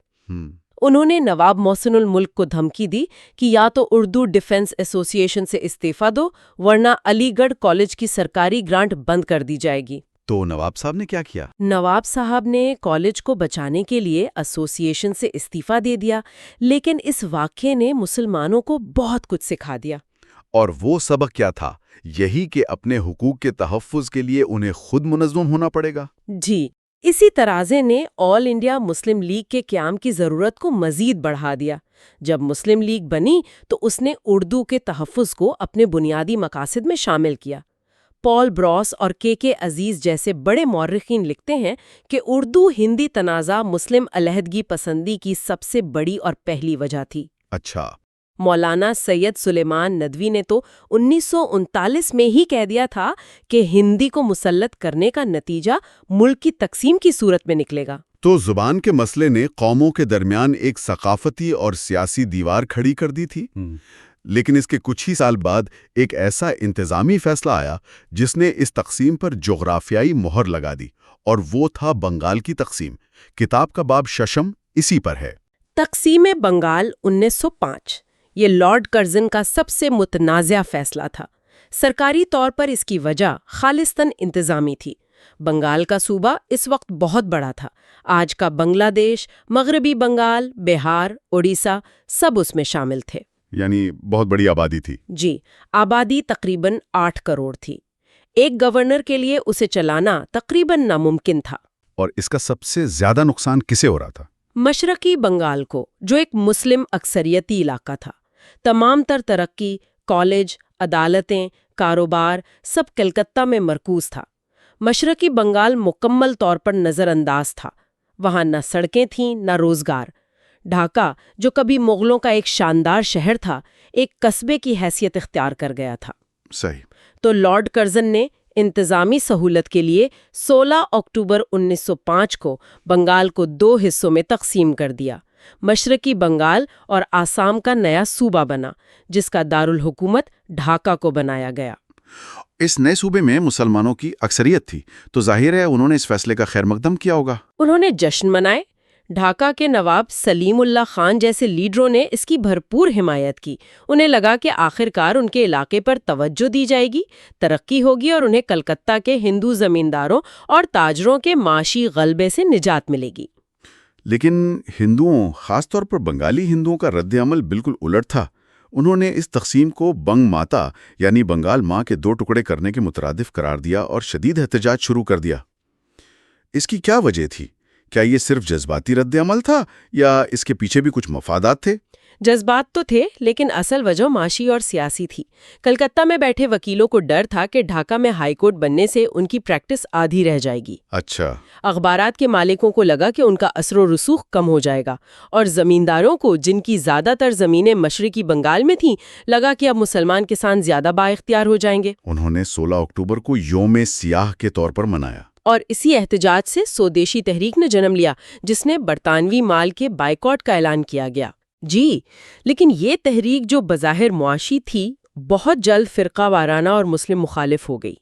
انہوں نے نواب محسن الملک کو دھمکی دی کہ یا تو اردو ڈیفنس ایسوسی ایشن سے استعفیٰ دو ورنہ علی گڑھ کالج کی سرکاری گرانٹ بند کر دی جائے گی۔ تو نواب صاحب نے کیا کیا؟ نواب صاحب نے کالج کو بچانے کے لیے ایسوسی ایشن سے استعفیٰ دے دیا، لیکن اس واقعے نے مسلمانوں کو بہت کچھ سکھا دیا۔ اور وہ سبق کیا تھا؟ یہی کہ اپنے حقوق کے تحفظ کے لیے انہیں خود منظم ہونا پڑے گا۔ جی، اسی ترازے نے آل انڈیا مسلم لیگ کے قیام کی ضرورت کو مزید بڑھا دیا۔ جب مسلم لیگ بنی تو اس نے اردو کے تحفظ کو اپنے بنیادی مقاصد میں شامل کیا۔ پال براس اور کے عزیز جیسے بڑے مورخین لکھتے ہیں کہ اردو ہندی تنازع مسلم علیحدگی پسندی کی سب سے بڑی اور پہلی وجہ تھی۔ اچھا۔ مولانا سید سلیمان ندوی نے تو 1939 میں ہی کہہ دیا تھا کہ ہندی کو مسلط کرنے کا نتیجہ ملک کی تقسیم کی صورت میں نکلے گا۔ تو زبان کے مسئلے نے قوموں کے درمیان ایک ثقافتی اور سیاسی دیوار کھڑی کر دی تھی، لیکن اس کے کچھ ہی سال بعد ایک ایسا انتظامی فیصلہ آیا جس نے اس تقسیم پر جغرافیائی مہر لگا دی، اور وہ تھا بنگال کی تقسیم۔ کتاب کا باب ششم اسی پر ہے۔ تقسیم بنگال 1905 یہ لارڈ کرزن کا سب سے متنازع فیصلہ تھا۔ سرکاری طور پر اس کی وجہ خالصتاً انتظامی تھی۔ بنگال کا صوبہ اس وقت بہت بڑا تھا۔ آج کا بنگلہ دیش، مغربی بنگال، بہار، اڑیسہ سب اس میں شامل تھے۔ یعنی بہت بڑی آبادی تھی۔ جی، آبادی تقریباً 8 کروڑ تھی۔ ایک گورنر کے لیے اسے چلانا تقریباً ناممکن تھا۔ اور اس کا سب سے زیادہ نقصان کسے ہو رہا تھا؟ مشرقی بنگال کو، جو ایک مسلم اکثریتی علاقہ تھا۔ تمام تر ترقی، کالج، عدالتیں، کاروبار سب کلکتہ میں مرکوز تھا۔ مشرقی بنگال مکمل طور پر نظر انداز تھا۔ وہاں نہ سڑکیں تھیں نہ روزگار۔ ڈھاکہ، جو کبھی مغلوں کا ایک شاندار شہر تھا، ایک قصبے کی حیثیت اختیار کر گیا تھا۔ صحیح۔ تو لارڈ کرزن نے انتظامی سہولت کے لیے 16 اکتوبر 1905 کو بنگال کو 2 حصوں میں تقسیم کر دیا۔ مشرقی بنگال اور آسام کا نیا صوبہ بنا، جس کا دارالحکومت ڈھاکہ کو بنایا گیا۔ اس نئے صوبے میں مسلمانوں کی اکثریت تھی، تو ظاہر ہے انہوں نے اس فیصلے کا خیر مقدم کیا ہوگا۔ انہوں نے جشن منائے۔ ڈھاکہ کے نواب سلیم اللہ خان جیسے لیڈروں نے اس کی بھرپور حمایت کی۔ انہیں لگا کہ آخرکار ان کے علاقے پر توجہ دی جائے گی، ترقی ہوگی اور انہیں کلکتہ کے ہندو زمینداروں اور تاجروں کے معاشی غلبے سے نجات ملے گی۔ لیکن ہندوؤں، خاص طور پر بنگالی ہندوؤں کا رد عمل بالکل الٹ تھا۔ انہوں نے اس تقسیم کو بنگ ماتا یعنی بنگال ماں کے 2 ٹکڑے کرنے کے مترادف قرار دیا اور شدید احتجاج شروع کر دیا۔ اس کی کیا وجہ تھی؟ کیا یہ صرف جذباتی رد عمل تھا یا اس کے پیچھے بھی کچھ مفادات تھے؟ جذبات تو تھے، لیکن اصل وجہ معاشی اور سیاسی تھی۔ کلکتہ میں بیٹھے وکیلوں کو ڈر تھا کہ ڈھاکہ میں ہائی کورٹ بننے سے ان کی پریکٹس آدھی رہ جائے گی۔ اچھا۔ اخبارات کے مالکوں کو لگا کہ ان کا اثر و رسوخ کم ہو جائے گا، اور زمینداروں کو، جن کی زیادہ تر زمینیں مشرقی بنگال میں تھیں، لگا کہ اب مسلمان کسان زیادہ بااختیار ہو جائیں گے۔ انہوں نے 16 اکتوبر کو یوم سیاہ کے طور پر منایا۔ اور اسی احتجاج سے سودیشی تحریک نے جنم لیا، جس نے برطانوی مال کے بائیکاٹ کا اعلان کیا گیا۔ جی، لیکن یہ تحریک جو بظاہر معاشی تھی، بہت جلد فرقہ وارانہ اور مسلم مخالف ہو گئی۔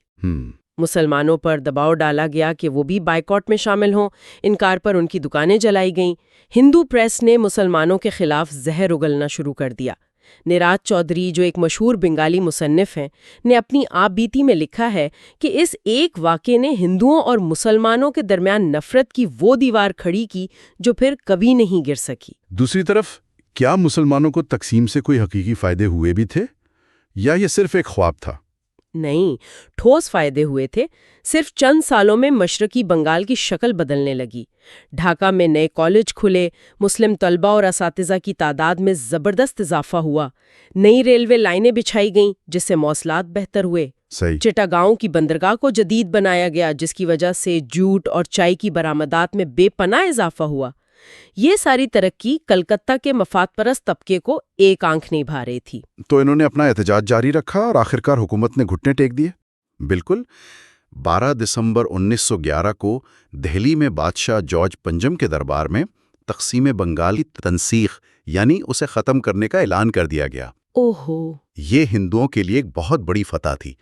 مسلمانوں پر دباؤ ڈالا گیا کہ وہ بھی بائیکاٹ میں شامل ہوں۔ انکار پر ان کی دکانیں جلائی گئیں۔ ہندو پریس نے مسلمانوں کے خلاف زہر اگلنا شروع کر دیا۔ نیراد چودھری، جو ایک مشہور بنگالی مصنف ہیں، نے اپنی آپ بیتی میں لکھا ہے کہ اس ایک واقعے نے ہندوؤں اور مسلمانوں کے درمیان نفرت کی وہ دیوار کھڑی کی جو پھر کبھی نہیں گر سکی۔ دوسری طرف، کیا مسلمانوں کو تقسیم سے کوئی حقیقی فائدے ہوئے بھی تھے یا یہ صرف ایک خواب تھا؟ نہیں، ٹھوس فائدے ہوئے تھے۔ صرف چند سالوں میں مشرقی بنگال کی شکل بدلنے لگی۔ ڈھاکہ میں نئے کالج کھلے، مسلم طلبہ اور اساتذہ کی تعداد میں زبردست اضافہ ہوا، نئی ریلوے لائنیں بچھائی گئیں جس سے مواصلات بہتر ہوئے۔ چٹاگاؤں کی بندرگاہ کو جدید بنایا گیا، جس کی وجہ سے جوٹ اور چائے کی برآمدات میں بے پناہ اضافہ ہوا۔ یہ ساری ترقی کلکتہ کے مفاد پرست طبقے کو ایک آنکھ نہیں بھا رہی تھی۔ تو انہوں نے اپنا احتجاج جاری رکھا اور آخرکار حکومت نے گھٹنے ٹیک دیے؟ بالکل۔ 12 دسمبر 1911 کو دہلی میں بادشاہ جارج پنجم کے دربار میں تقسیم بنگال کی تنسیخ یعنی اسے ختم کرنے کا اعلان کر دیا گیا۔ اوہو! یہ ہندوؤں کے لیے ایک بہت بڑی فتح تھی،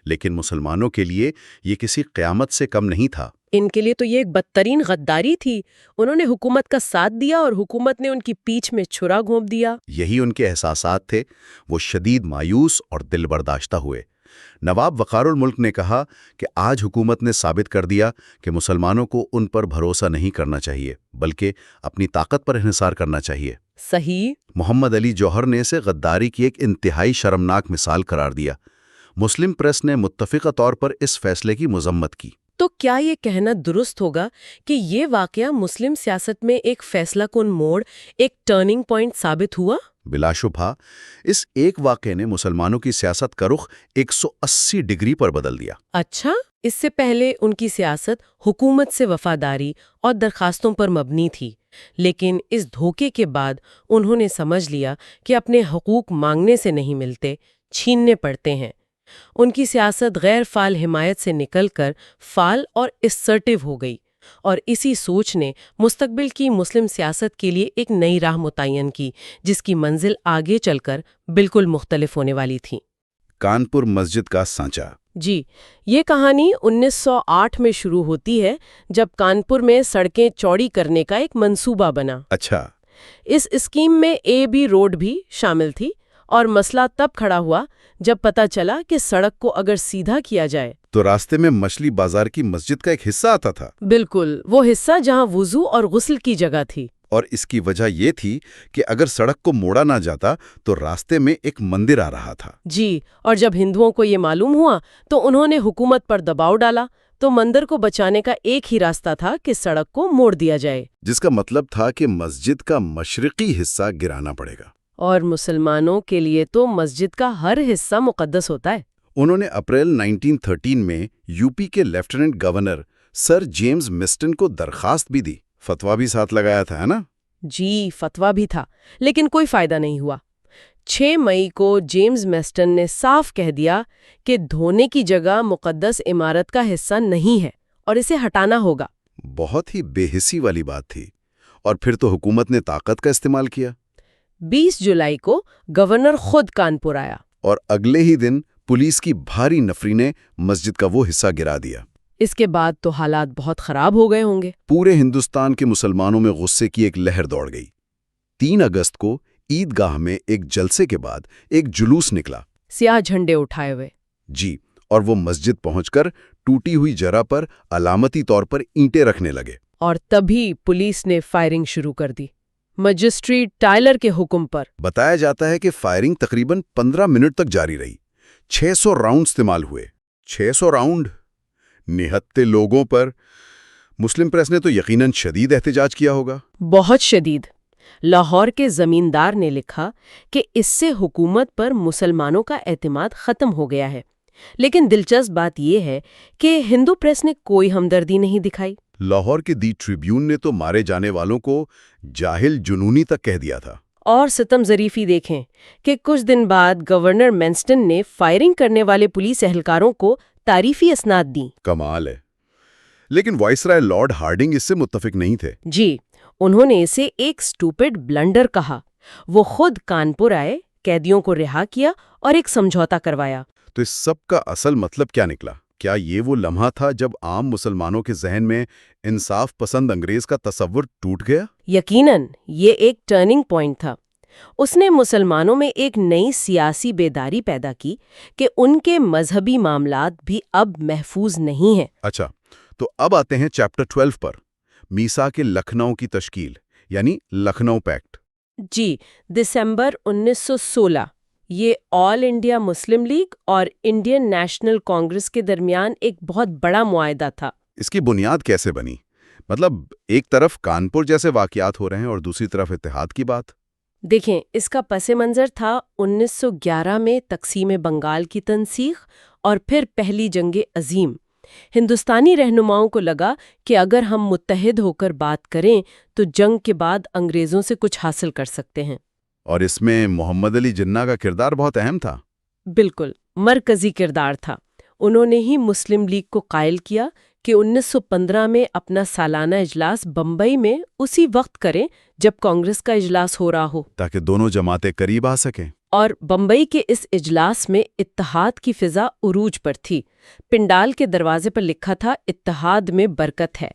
لیکن مسلمانوں کے لیے یہ کسی قیامت سے کم نہیں تھا۔ ان کے لیے تو یہ ایک بدترین غداری تھی۔ انہوں نے حکومت کا ساتھ دیا اور حکومت نے ان کی پیٹھ میں چھرا گھونپ دیا۔ یہی ان کے احساسات تھے۔ وہ شدید مایوس اور دل برداشتہ ہوئے۔ نواب وقار الملک نے کہا کہ آج حکومت نے ثابت کر دیا کہ مسلمانوں کو ان پر بھروسہ نہیں کرنا چاہیے، بلکہ اپنی طاقت پر انحصار کرنا چاہیے۔ صحیح۔ محمد علی جوہر نے اسے غداری کی ایک انتہائی شرمناک مثال قرار دیا۔ مسلم پریس نے متفقہ طور پر اس فیصلے کی مذمت کی۔ تو کیا یہ کہنا درست ہوگا کہ یہ واقعہ مسلم سیاست میں ایک فیصلہ کن موڑ، ایک ٹرننگ پوائنٹ ثابت ہوا؟ بلا شبہ اس ایک واقعے نے مسلمانوں کی سیاست کا رخ 180 ڈگری پر بدل دیا۔ اچھا، اس سے پہلے ان کی سیاست حکومت سے وفاداری اور درخواستوں پر مبنی تھی، لیکن اس دھوکے کے بعد انہوں نے سمجھ لیا کہ اپنے حقوق مانگنے سے نہیں ملتے، چھیننے پڑتے ہیں۔ ان کی سیاست غیر فعال حمایت سے نکل کر فعال اور اسرٹیو ہو گئی، اور اسی سوچ نے مستقبل کی مسلم سیاست کے لیے ایک نئی راہ متعین کی، جس کی منزل آگے چل کر بالکل مختلف ہونے والی تھی۔ کانپور مسجد کا سانچہ۔ جی، یہ کہانی 1908 میں شروع ہوتی ہے، جب کانپور میں سڑکیں چوڑی کرنے کا ایک منصوبہ بنا۔ اچھا، اس اسکیم میں A-B روڈ بھی شامل تھی، اور مسئلہ تب کھڑا ہوا جب پتہ چلا کہ سڑک کو اگر سیدھا کیا جائے تو راستے میں مچھلی بازار کی مسجد کا ایک حصہ آتا تھا۔ بالکل وہ حصہ جہاں وضو اور غسل کی جگہ تھی۔ اور اس کی وجہ یہ تھی کہ اگر سڑک کو موڑا نہ جاتا تو راستے میں ایک مندر آ رہا تھا۔ جی، اور جب ہندوؤں کو یہ معلوم ہوا تو انہوں نے حکومت پر دباؤ ڈالا، تو مندر کو بچانے کا ایک ہی راستہ تھا کہ سڑک کو موڑ دیا جائے، جس کا مطلب تھا کہ مسجد کا مشرقی حصہ گرانا پڑے گا۔ اور مسلمانوں کے لیے تو مسجد کا ہر حصہ مقدس ہوتا ہے۔ انہوں نے اپریل 1913 میں یو پی کے لیفٹیننٹ گورنر سر جیمز مسٹن کو درخواست بھی دی، فتویٰ بھی ساتھ لگایا تھا، ہے نا؟ جی، فتویٰ بھی تھا، لیکن کوئی فائدہ نہیں ہوا۔ 6 مئی کو جیمز میسٹن نے صاف کہہ دیا کہ دھونے کی جگہ مقدس عمارت کا حصہ نہیں ہے اور اسے ہٹانا ہوگا۔ بہت ہی بے حسی والی بات تھی، اور پھر تو حکومت نے طاقت کا استعمال کیا۔ 20 جولائی کو گورنر خود کانپور آیا، اور اگلے ہی دن پولیس کی بھاری نفری نے مسجد کا وہ حصہ گرا دیا۔ اس کے بعد تو حالات بہت خراب ہو گئے ہوں گے۔ پورے ہندوستان کے مسلمانوں میں غصے کی ایک لہر دوڑ گئی۔ 3 اگست کو عیدگاہ میں ایک جلسے کے بعد ایک جلوس نکلا، سیاہ جھنڈے اٹھائے ہوئے۔ جی، اور وہ مسجد پہنچ کر ٹوٹی ہوئی جرہ پر علامتی طور پر اینٹیں رکھنے لگے۔ اور تبھی پولیس نے فائرنگ شروع کر دی، مجسٹریٹ ٹائلر کے حکم پر۔ بتایا جاتا ہے کہ فائرنگ تقریباً 15 منٹ تک جاری رہی۔ 600 راؤنڈ استعمال ہوئے۔ 600 راؤنڈ نہتے لوگوں پر۔ مسلم پریس نے تو یقیناً شدید احتجاج کیا ہوگا۔ بہت شدید۔ لاہور کے زمیندار نے لکھا کہ اس سے حکومت پر مسلمانوں کا اعتماد ختم ہو گیا ہے، لیکن دلچسپ بات یہ ہے کہ ہندو پریس نے کوئی ہمدردی نہیں دکھائی۔ لاہور کے دی ٹریبیون نے تو مارے جانے والوں کو جاہل جنونی تک کہہ دیا تھا۔ اور ستم ظریفی دیکھیں کہ کچھ دن بعد گورنر مینسٹن نے فائرنگ کرنے والے پولیس اہلکاروں کو تعریفی اسناد دیں۔ کمال ہے۔ لیکن وائسرائے لارڈ ہارڈنگ اس سے متفق نہیں تھے۔ جی، انہوں نے اسے ایک سٹوپڈ بلنڈر کہا۔ وہ خود کانپور آئے، قیدیوں کو رہا کیا اور ایک سمجھوتا کروایا۔ تو اس سب کا اصل مطلب کیا نکلا؟ کیا یہ وہ لمحہ تھا جب عام مسلمانوں کے ذہن میں انصاف پسند انگریز کا تصور ٹوٹ گیا؟ یقیناً یہ ایک ٹرننگ پوائنٹ تھا۔ اس نے مسلمانوں میں ایک نئی سیاسی بیداری پیدا کی کہ ان کے مذہبی معاملات بھی اب محفوظ نہیں ہیں۔ اچھا، تو اب آتے ہیں چیپٹر 12 پر، میثاق لکھنؤ کی تشکیل، یعنی لکھنؤ پیکٹ۔ جی، دسمبر 1916 یہ آل انڈیا مسلم لیگ اور انڈین نیشنل کانگریس کے درمیان ایک بہت بڑا معاہدہ تھا۔ اس کی بنیاد کیسے بنی؟ مطلب ایک طرف کانپور جیسے واقعات ہو رہے ہیں اور دوسری طرف اتحاد کی بات۔ دیکھیں، اس کا پس منظر تھا 1911 میں تقسیم بنگال کی تنسیخ اور پھر پہلی جنگ عظیم۔ ہندوستانی رہنماؤں کو لگا کہ اگر ہم متحد ہو کر بات کریں تو جنگ کے بعد انگریزوں سے کچھ حاصل کر سکتے ہیں۔ اور اس میں محمد علی جناح کا کردار بہت اہم تھا۔ بالکل مرکزی کردار تھا۔ انہوں نے ہی مسلم لیگ کو قائل کیا کہ 1915 میں اپنا سالانہ اجلاس بمبئی میں اسی وقت کریں جب کانگریس کا اجلاس ہو رہا ہو، تاکہ دونوں جماعتیں قریب آ سکیں۔ اور بمبئی کے اس اجلاس میں اتحاد کی فضا عروج پر تھی۔ پنڈال کے دروازے پر لکھا تھا، اتحاد میں برکت ہے۔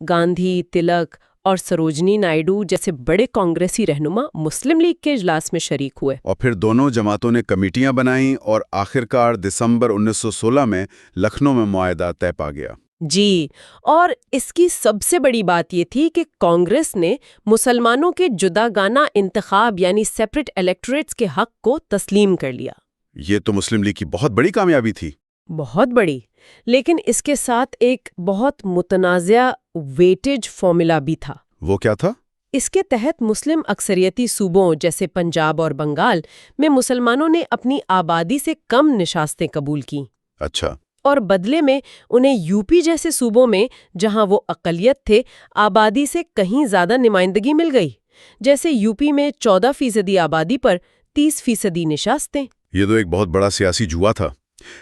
گاندھی، تلک اور سروجنی نائیڈو جیسے بڑے کانگریسی رہنما مسلم لیگ کے اجلاس میں شریک ہوئے۔ اور پھر دونوں جماعتوں نے کمیٹیاں بنائیں اور آخرکار دسمبر 1916 میں لکھنؤ میں معاہدہ طے پا گیا۔ جی، اور اس کی سب سے بڑی بات یہ تھی کہ کانگریس نے مسلمانوں کے جداگانہ انتخاب یعنی سیپریٹ الیکٹوریٹس کے حق کو تسلیم کر لیا۔ یہ تو مسلم لیگ کی بہت بڑی کامیابی تھی۔ بہت بڑی، لیکن اس کے ساتھ ایک بہت متنازع ویٹیج فارمولا بھی تھا۔ وہ کیا تھا؟ اس کے تحت مسلم اکثریتی صوبوں جیسے پنجاب اور بنگال میں مسلمانوں نے اپنی آبادی سے کم نشستیں قبول کیں، اچھا، اور بدلے میں انہیں یو پی جیسے صوبوں میں جہاں وہ اقلیت تھے آبادی سے کہیں زیادہ نمائندگی مل گئی، جیسے یو پی میں 14% آبادی پر 30% نشستیں۔ یہ تو ایک بہت بڑا سیاسی جوا تھا،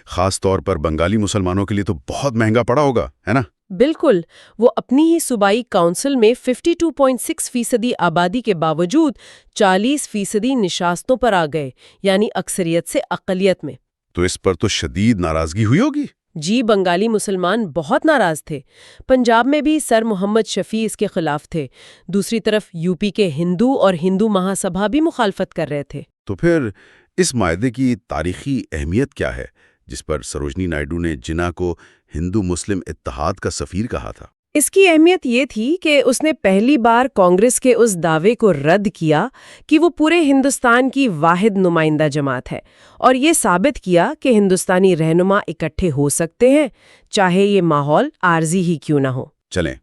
خاص طور پر بنگالی مسلمانوں کے لیے تو بہت مہنگا پڑا ہوگا، ہے نا؟ بالکل، وہ اپنی ہی صوبائی کونسل میں 52.6% آبادی کے باوجود 40% نشستوں پر آ گئے، یعنی اکثریت سے اقلیت میں۔ تو اس پر تو شدید ناراضگی ہوئی ہوگی۔ جی، بنگالی مسلمان بہت ناراض تھے۔ پنجاب میں بھی سر محمد شفیع اس کے خلاف تھے۔ دوسری طرف یو پی کے ہندو اور ہندو مہا سبھا بھی مخالفت کر رہے تھے۔ تو پھر اس معاہدے کی تاریخی اہمیت کیا ہے جس پر سروجنی نائیڈو نے جناح کو ہندو مسلم اتحاد کا سفیر کہا تھا؟ اس کی اہمیت یہ تھی کہ اس نے پہلی بار کانگریس کے اس دعوے کو رد کیا کہ وہ پورے ہندوستان کی واحد نمائندہ جماعت ہے، اور یہ ثابت کیا کہ ہندوستانی رہنما اکٹھے ہو سکتے ہیں، چاہے یہ ماحول عارضی ہی کیوں نہ ہو۔ چلیں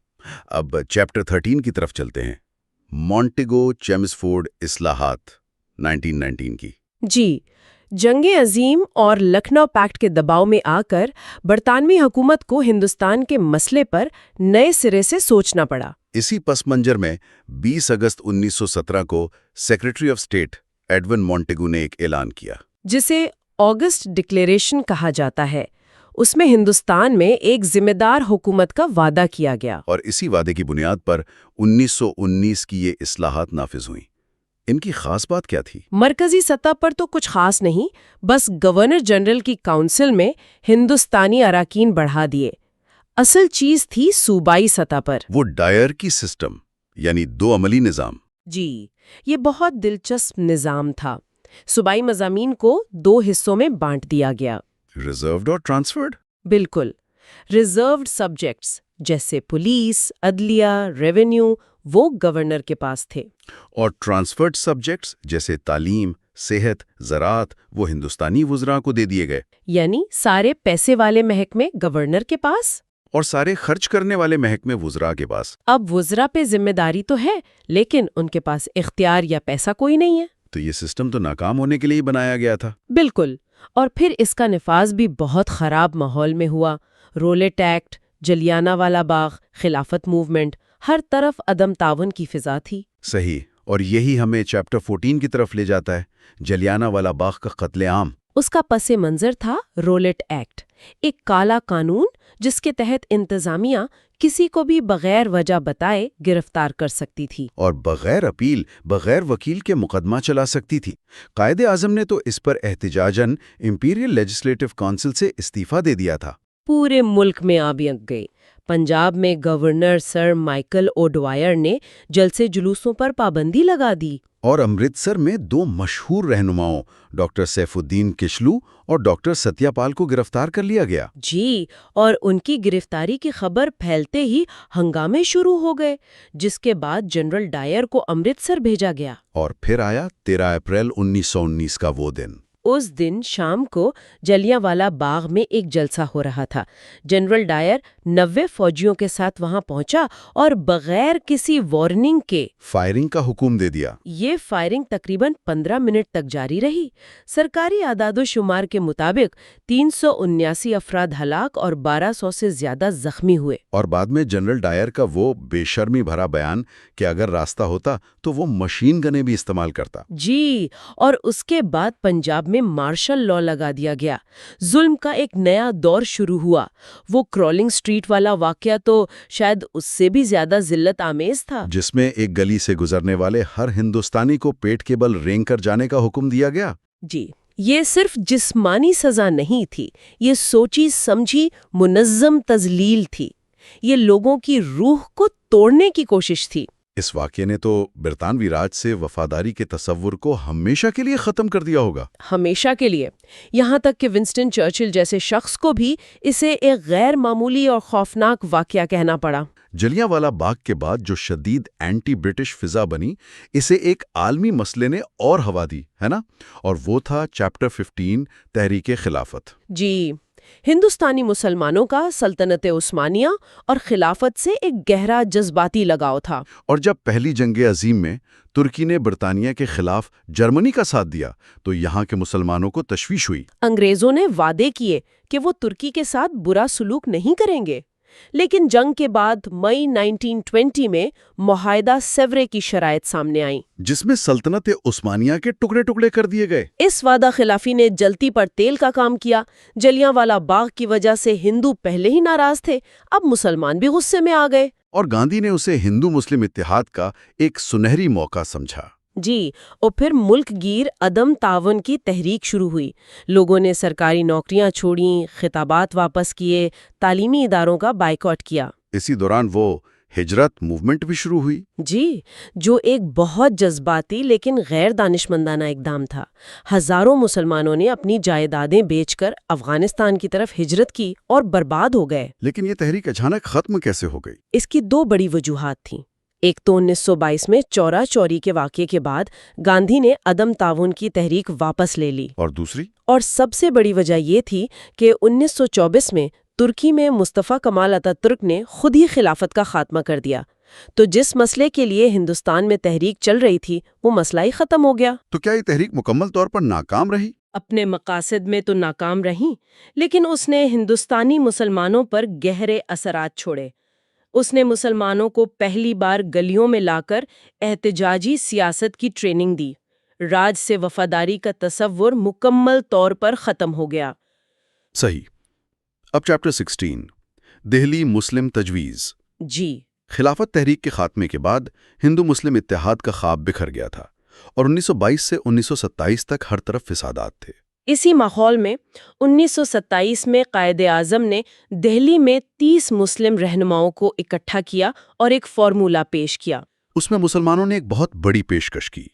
اب چیپٹر 13 کی طرف چلتے ہیں، مونٹیگو چیمسفورڈ اصلاحات 1919 کی۔ جی، جنگ عظیم اور لکھنؤ پیکٹ کے دباؤ میں آ کر برطانوی حکومت کو ہندوستان کے مسئلے پر نئے سرے سے سوچنا پڑا۔ اسی پس منظر میں 20 اگست 1917 کو secretary of state Edwin Montagu نے ایک اعلان کیا، جسے آگسٹ ڈکلیریشن کہا جاتا ہے۔ اس میں ہندوستان میں ایک ذمہ دار حکومت کا وعدہ کیا گیا، اور اسی وعدے کی بنیاد پر 1919 کی یہ اصلاحات نافذ ہوئیں۔ ان کی خاص بات کیا تھی؟ مرکزی سطح پر تو کچھ خاص نہیں، بس گورنر جنرل کی کونسل میں ہندوستانی اراکین بڑھا دیے۔ اصل چیز تھی صوبائی سطح پر وہ ڈائر کی سسٹم، یعنی دو عملی نظام۔ جی، یہ بہت دلچسپ نظام تھا۔ صوبائی مضامین کو 2 حصوں میں بانٹ دیا گیا۔ ریزروڈ اور ٹرانسفرڈ؟ بالکل، ریزروڈ سبجیکٹس جیسے پولیس، عدلیہ، ریونیو وہ گورنر کے پاس تھے، اور ٹرانسفرڈ سبجیکٹس جیسے تعلیم، صحت، زراعت وہ ہندوستانی وزراء کو دے دیے گئے۔ یعنی سارے پیسے والے محکمے گورنر کے پاس، اور سارے خرچ کرنے والے محکمے وزراء کے پاس۔ اب وزراء پہ ذمہ داری تو ہے، لیکن ان کے پاس اختیار یا پیسہ کوئی نہیں ہے۔ تو یہ سسٹم تو ناکام ہونے کے لیے بنایا گیا تھا۔ بالکل، اور پھر اس کا نفاذ بھی بہت خراب ماحول میں ہوا۔ رولٹ ایکٹ، جلیانہ والا باغ، خلافت موومنٹ، ہر طرف عدم تعاون کی فضا تھی۔ صحیح، اور یہی ہمیں چیپٹر 14 کی طرف لے جاتا ہے، جلیانہ والا باغ کا قتل عام۔ اس کا پس منظر تھا رولٹ ایکٹ، ایک کالا قانون جس کے تحت انتظامیہ کسی کو بھی بغیر وجہ بتائے گرفتار کر سکتی تھی، اور بغیر اپیل، بغیر وکیل کے مقدمہ چلا سکتی تھی۔ قائد اعظم نے تو اس پر احتجاجاً امپیریل لیجسلیٹو کونسل سے استعفیٰ دے دیا تھا۔ پورے ملک میں آگ لگ گئی۔ پنجاب میں گورنر سر مائیکل اوڈوائر نے جلسے جلوسوں پر پابندی لگا دی، اور امرتسر میں 2 مشہور رہنماؤں ڈاکٹر سیف الدین کشلو اور ڈاکٹر ستیہ پال کو گرفتار کر لیا گیا۔ جی، اور ان کی گرفتاری کی خبر پھیلتے ہی ہنگامے شروع ہو گئے، جس کے بعد جنرل ڈائر کو امرتسر بھیجا گیا۔ اور پھر آیا 13 اپریل 1919 کا وہ دن۔ اس دن شام کو جلیانوالہ باغ میں ایک جلسہ ہو رہا تھا۔ جنرل ڈائر 90 فوجیوں کے ساتھ وہاں پہنچا اور بغیر کسی وارننگ کے فائرنگ کا حکم دے دیا۔ یہ فائرنگ تقریباً 15 منٹ تک جاری رہی۔ سرکاری اعداد و شمار کے مطابق 379 افراد ہلاک اور 1200 سے زیادہ زخمی ہوئے۔ اور بعد میں جنرل ڈائر کا وہ بے شرمی بھرا بیان کہ اگر راستہ ہوتا تو وہ مشین گنیں بھی استعمال کرتا۔ جی، اور اس کے بعد پنجاب میں مارشل لا لگا دیا گیا۔ ظلم کا ایک نیا دور شروع ہوا۔ وہ کرولنگ سٹریٹ والا واقعہ تو شاید اس سے بھی زیادہ ذلت آمیز تھا، جس میں ایک گلی سے گزرنے والے ہر ہندوستانی کو پیٹ کے بل رینگ کر جانے کا حکم دیا گیا۔ جی، یہ صرف جسمانی سزا نہیں تھی، یہ سوچی سمجھی منظم تذلیل تھی۔ یہ لوگوں کی روح کو توڑنے کی کوشش تھی۔ اس واقعے نے تو برطانوی راج سے وفاداری کے تصور کو ہمیشہ کے لیے ختم کر دیا ہوگا۔ ہمیشہ کے لیے، یہاں تک کہ ونسٹن چرچل جیسے شخص کو بھی اسے ایک غیر معمولی اور خوفناک واقعہ کہنا پڑا۔ جلیانوالہ باغ کے بعد جو شدید اینٹی برٹش فضا بنی، اسے ایک عالمی مسئلے نے اور ہوا دی، ہے نا؟ اور وہ تھا چیپٹر 15 تحریک خلافت۔ جی، ہندوستانی مسلمانوں کا سلطنت عثمانیہ اور خلافت سے ایک گہرا جذباتی لگاؤ تھا۔ اور جب پہلی جنگ عظیم میں ترکی نے برطانیہ کے خلاف جرمنی کا ساتھ دیا تو یہاں کے مسلمانوں کو تشویش ہوئی۔ انگریزوں نے وعدے کیے کہ وہ ترکی کے ساتھ برا سلوک نہیں کریں گے، لیکن جنگ کے بعد مئی 1920 میں معاہدہ سیورے کی شرائط سامنے آئیں، جس میں سلطنت عثمانیہ کے ٹکڑے ٹکڑے کر دیے گئے۔ اس وعدہ خلافی نے جلتی پر تیل کا کام کیا۔ جلیانوالہ باغ کی وجہ سے ہندو پہلے ہی ناراض تھے، اب مسلمان بھی غصے میں آ گئے۔ اور گاندھی نے اسے ہندو مسلم اتحاد کا ایک سنہری موقع سمجھا۔ جی، اور پھر ملک گیر عدم تعاون کی تحریک شروع ہوئی۔ لوگوں نے سرکاری نوکریاں چھوڑیں، خطابات واپس کیے، تعلیمی اداروں کا بائیکاٹ کیا۔ اسی دوران وہ ہجرت موومنٹ بھی شروع ہوئی۔ جی، جو ایک بہت جذباتی لیکن غیر دانشمندانہ اقدام تھا۔ ہزاروں مسلمانوں نے اپنی جائیدادیں بیچ کر افغانستان کی طرف ہجرت کی اور برباد ہو گئے۔ لیکن یہ تحریک اچانک ختم کیسے ہو گئی؟ اس کی دو بڑی وجوہات تھیں۔ ایک تو 1922 میں چورا چوری کے واقعے کے بعد گاندھی نے عدم تعاون کی تحریک واپس لے لی، اور دوسری؟ اور سب سے بڑی وجہ یہ تھی کہ 1924 میں ترکی میں مصطفیٰ کمال اتاترک نے خود ہی خلافت کا خاتمہ کر دیا، تو جس مسئلے کے لیے ہندوستان میں تحریک چل رہی تھی وہ مسئلہ ہی ختم ہو گیا۔ تو کیا یہ تحریک مکمل طور پر ناکام رہی؟ اپنے مقاصد میں تو ناکام رہی، لیکن اس نے ہندوستانی مسلمانوں پر گہرے اثرات چھوڑے۔ اس نے مسلمانوں کو پہلی بار گلیوں میں لا کر احتجاجی سیاست کی ٹریننگ دی۔ راج سے وفاداری کا تصور مکمل طور پر ختم ہو گیا۔ صحیح۔ اب چیپٹر 16 دہلی مسلم تجویز۔ جی، خلافت تحریک کے خاتمے کے بعد ہندو مسلم اتحاد کا خواب بکھر گیا تھا، اور 1922 سے 1927 تک ہر طرف فسادات تھے۔ اسی ماحول میں 1927 میں قائد اعظم نے دہلی میں 30 مسلم رہنماؤں کو اکٹھا کیا اور ایک فارمولہ پیش کیا۔ اس میں مسلمانوں نے ایک بہت بڑی پیشکش کی۔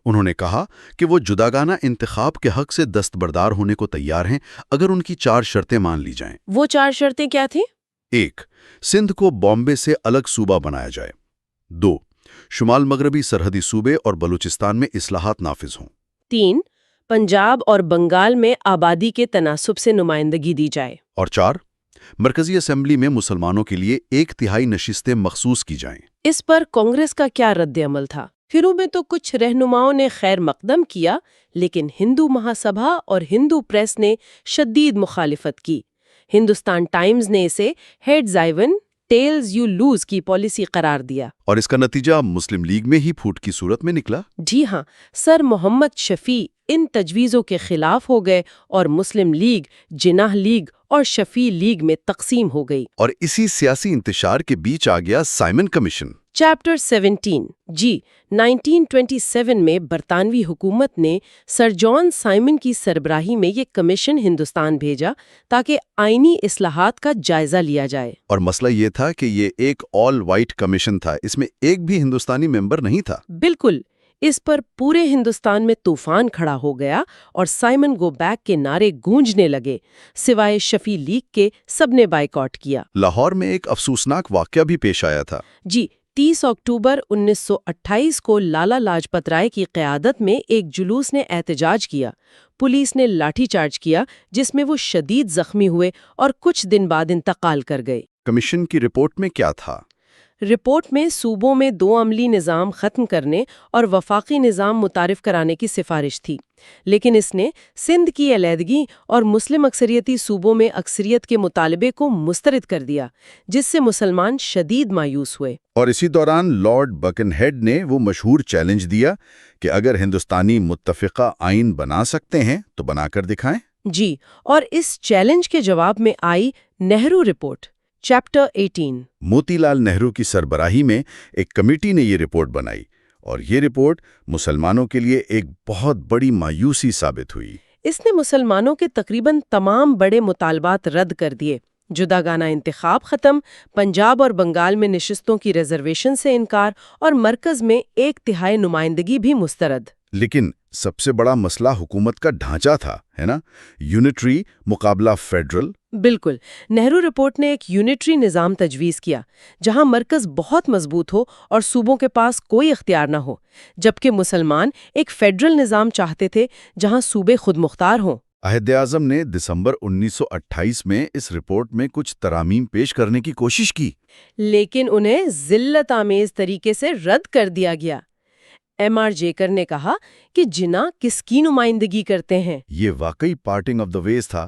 انہوں نے کہا کہ وہ جداگانہ انتخاب کے حق سے دستبردار ہونے کو تیار ہیں اگر ان کی 4 شرطیں مان لی جائیں۔ وہ 4 شرطیں کیا تھیں؟ 1. سندھ کو بامبے سے الگ صوبہ بنایا جائے۔ 2. شمال مغربی سرحدی صوبے اور بلوچستان میں اصلاحات نافذ ہوں۔ 3. پنجاب اور بنگال میں آبادی کے تناسب سے نمائندگی دی جائے۔ اور 4. مرکزی اسمبلی میں مسلمانوں کے لیے 1/3 نشستیں مخصوص کی جائیں۔ اس پر کانگریس کا کیا رد عمل تھا؟ شروع میں تو کچھ رہنماؤں نے خیر مقدم کیا، لیکن ہندو مہاسبھا اور ہندو پریس نے شدید مخالفت کی۔ ہندوستان ٹائمز نے اسے ہیڈز آئیون ٹیلز یو لوز کی پالیسی قرار دیا۔ اور اس کا نتیجہ مسلم لیگ میں ہی پھوٹ کی صورت میں نکلا۔ جی ہاں، سر محمد شفیع ان تجویزوں کے خلاف ہو گئے اور مسلم لیگ، جناح لیگ اور شفیع لیگ میں تقسیم ہو گئی۔ اور اسی سیاسی انتشار کے بیچ آ گیا سائمن کمیشن۔ چیپٹر 17 جی 1927 میں برطانوی حکومت نے سر جان سائمن کی سربراہی میں یہ کمیشن ہندوستان بھیجا تاکہ آئینی اصلاحات کا جائزہ لیا جائے۔ اور مسئلہ یہ تھا کہ یہ ایک آل وائٹ کمیشن تھا، اس میں ایک بھی ہندوستانی ممبر نہیں تھا۔ بالکل، اس پر پورے ہندوستان میں طوفان کھڑا ہو گیا اور سائمن گو بیک کے نعرے گونجنے لگے۔ سوائے شفیع لیگ کے سب نے بائیکاٹ کیا۔ لاہور میں ایک افسوسناک واقعہ بھی پیش آیا تھا۔ جی، 30 اکتوبر 1928 کو لالا لاجپت رائے کی قیادت میں ایک جلوس نے احتجاج کیا۔ پولیس نے لاٹھی چارج کیا جس میں وہ شدید زخمی ہوئے اور کچھ دن بعد انتقال کر گئے۔ کمیشن کی رپورٹ میں کیا تھا؟ رپورٹ میں صوبوں میں 2 عملی نظام ختم کرنے اور وفاقی نظام متعارف کرانے کی سفارش تھی، لیکن اس نے سندھ کی علیحدگی اور مسلم اکثریتی صوبوں میں اکثریت کے مطالبے کو مسترد کر دیا، جس سے مسلمان شدید مایوس ہوئے۔ اور اسی دوران لارڈ بکن ہیڈ نے وہ مشہور چیلنج دیا کہ اگر ہندوستانی متفقہ آئین بنا سکتے ہیں تو بنا کر دکھائیں۔ جی، اور اس چیلنج کے جواب میں آئی نہرو رپورٹ، چیپٹر 18۔ موتی لال نہرو کی سربراہی میں ایک کمیٹی نے یہ رپورٹ بنائی، اور یہ رپورٹ مسلمانوں کے لیے ایک بہت بڑی مایوسی ثابت ہوئی۔ اس نے مسلمانوں کے تقریباً تمام بڑے مطالبات رد کر دیے۔ جداگانہ انتخاب ختم، پنجاب اور بنگال میں نشستوں کی ریزرویشن سے انکار، اور مرکز میں 1/3 نمائندگی بھی مسترد۔ لیکن سب سے بڑا مسئلہ حکومت کا ڈھانچہ تھا، ہے نا؟ یونٹری مقابلہ فیڈرل۔ بالکل، نہرو رپورٹ نے ایک یونٹری نظام تجویز کیا جہاں مرکز بہت مضبوط ہو اور صوبوں کے پاس کوئی اختیار نہ ہو، جبکہ مسلمان ایک فیڈرل نظام چاہتے تھے جہاں صوبے خود مختار ہوں۔ عہد اعظم نے دسمبر 1928 میں اس رپورٹ میں کچھ ترامیم پیش کرنے کی کوشش کی، لیکن انہیں ذلت آمیز طریقے سے رد کر دیا گیا۔ ایم آر جیکر نے کہا کہ جناح کس کی نمائندگی کرتے ہیں؟ یہ واقعی پارٹنگ آف دا ویز تھا۔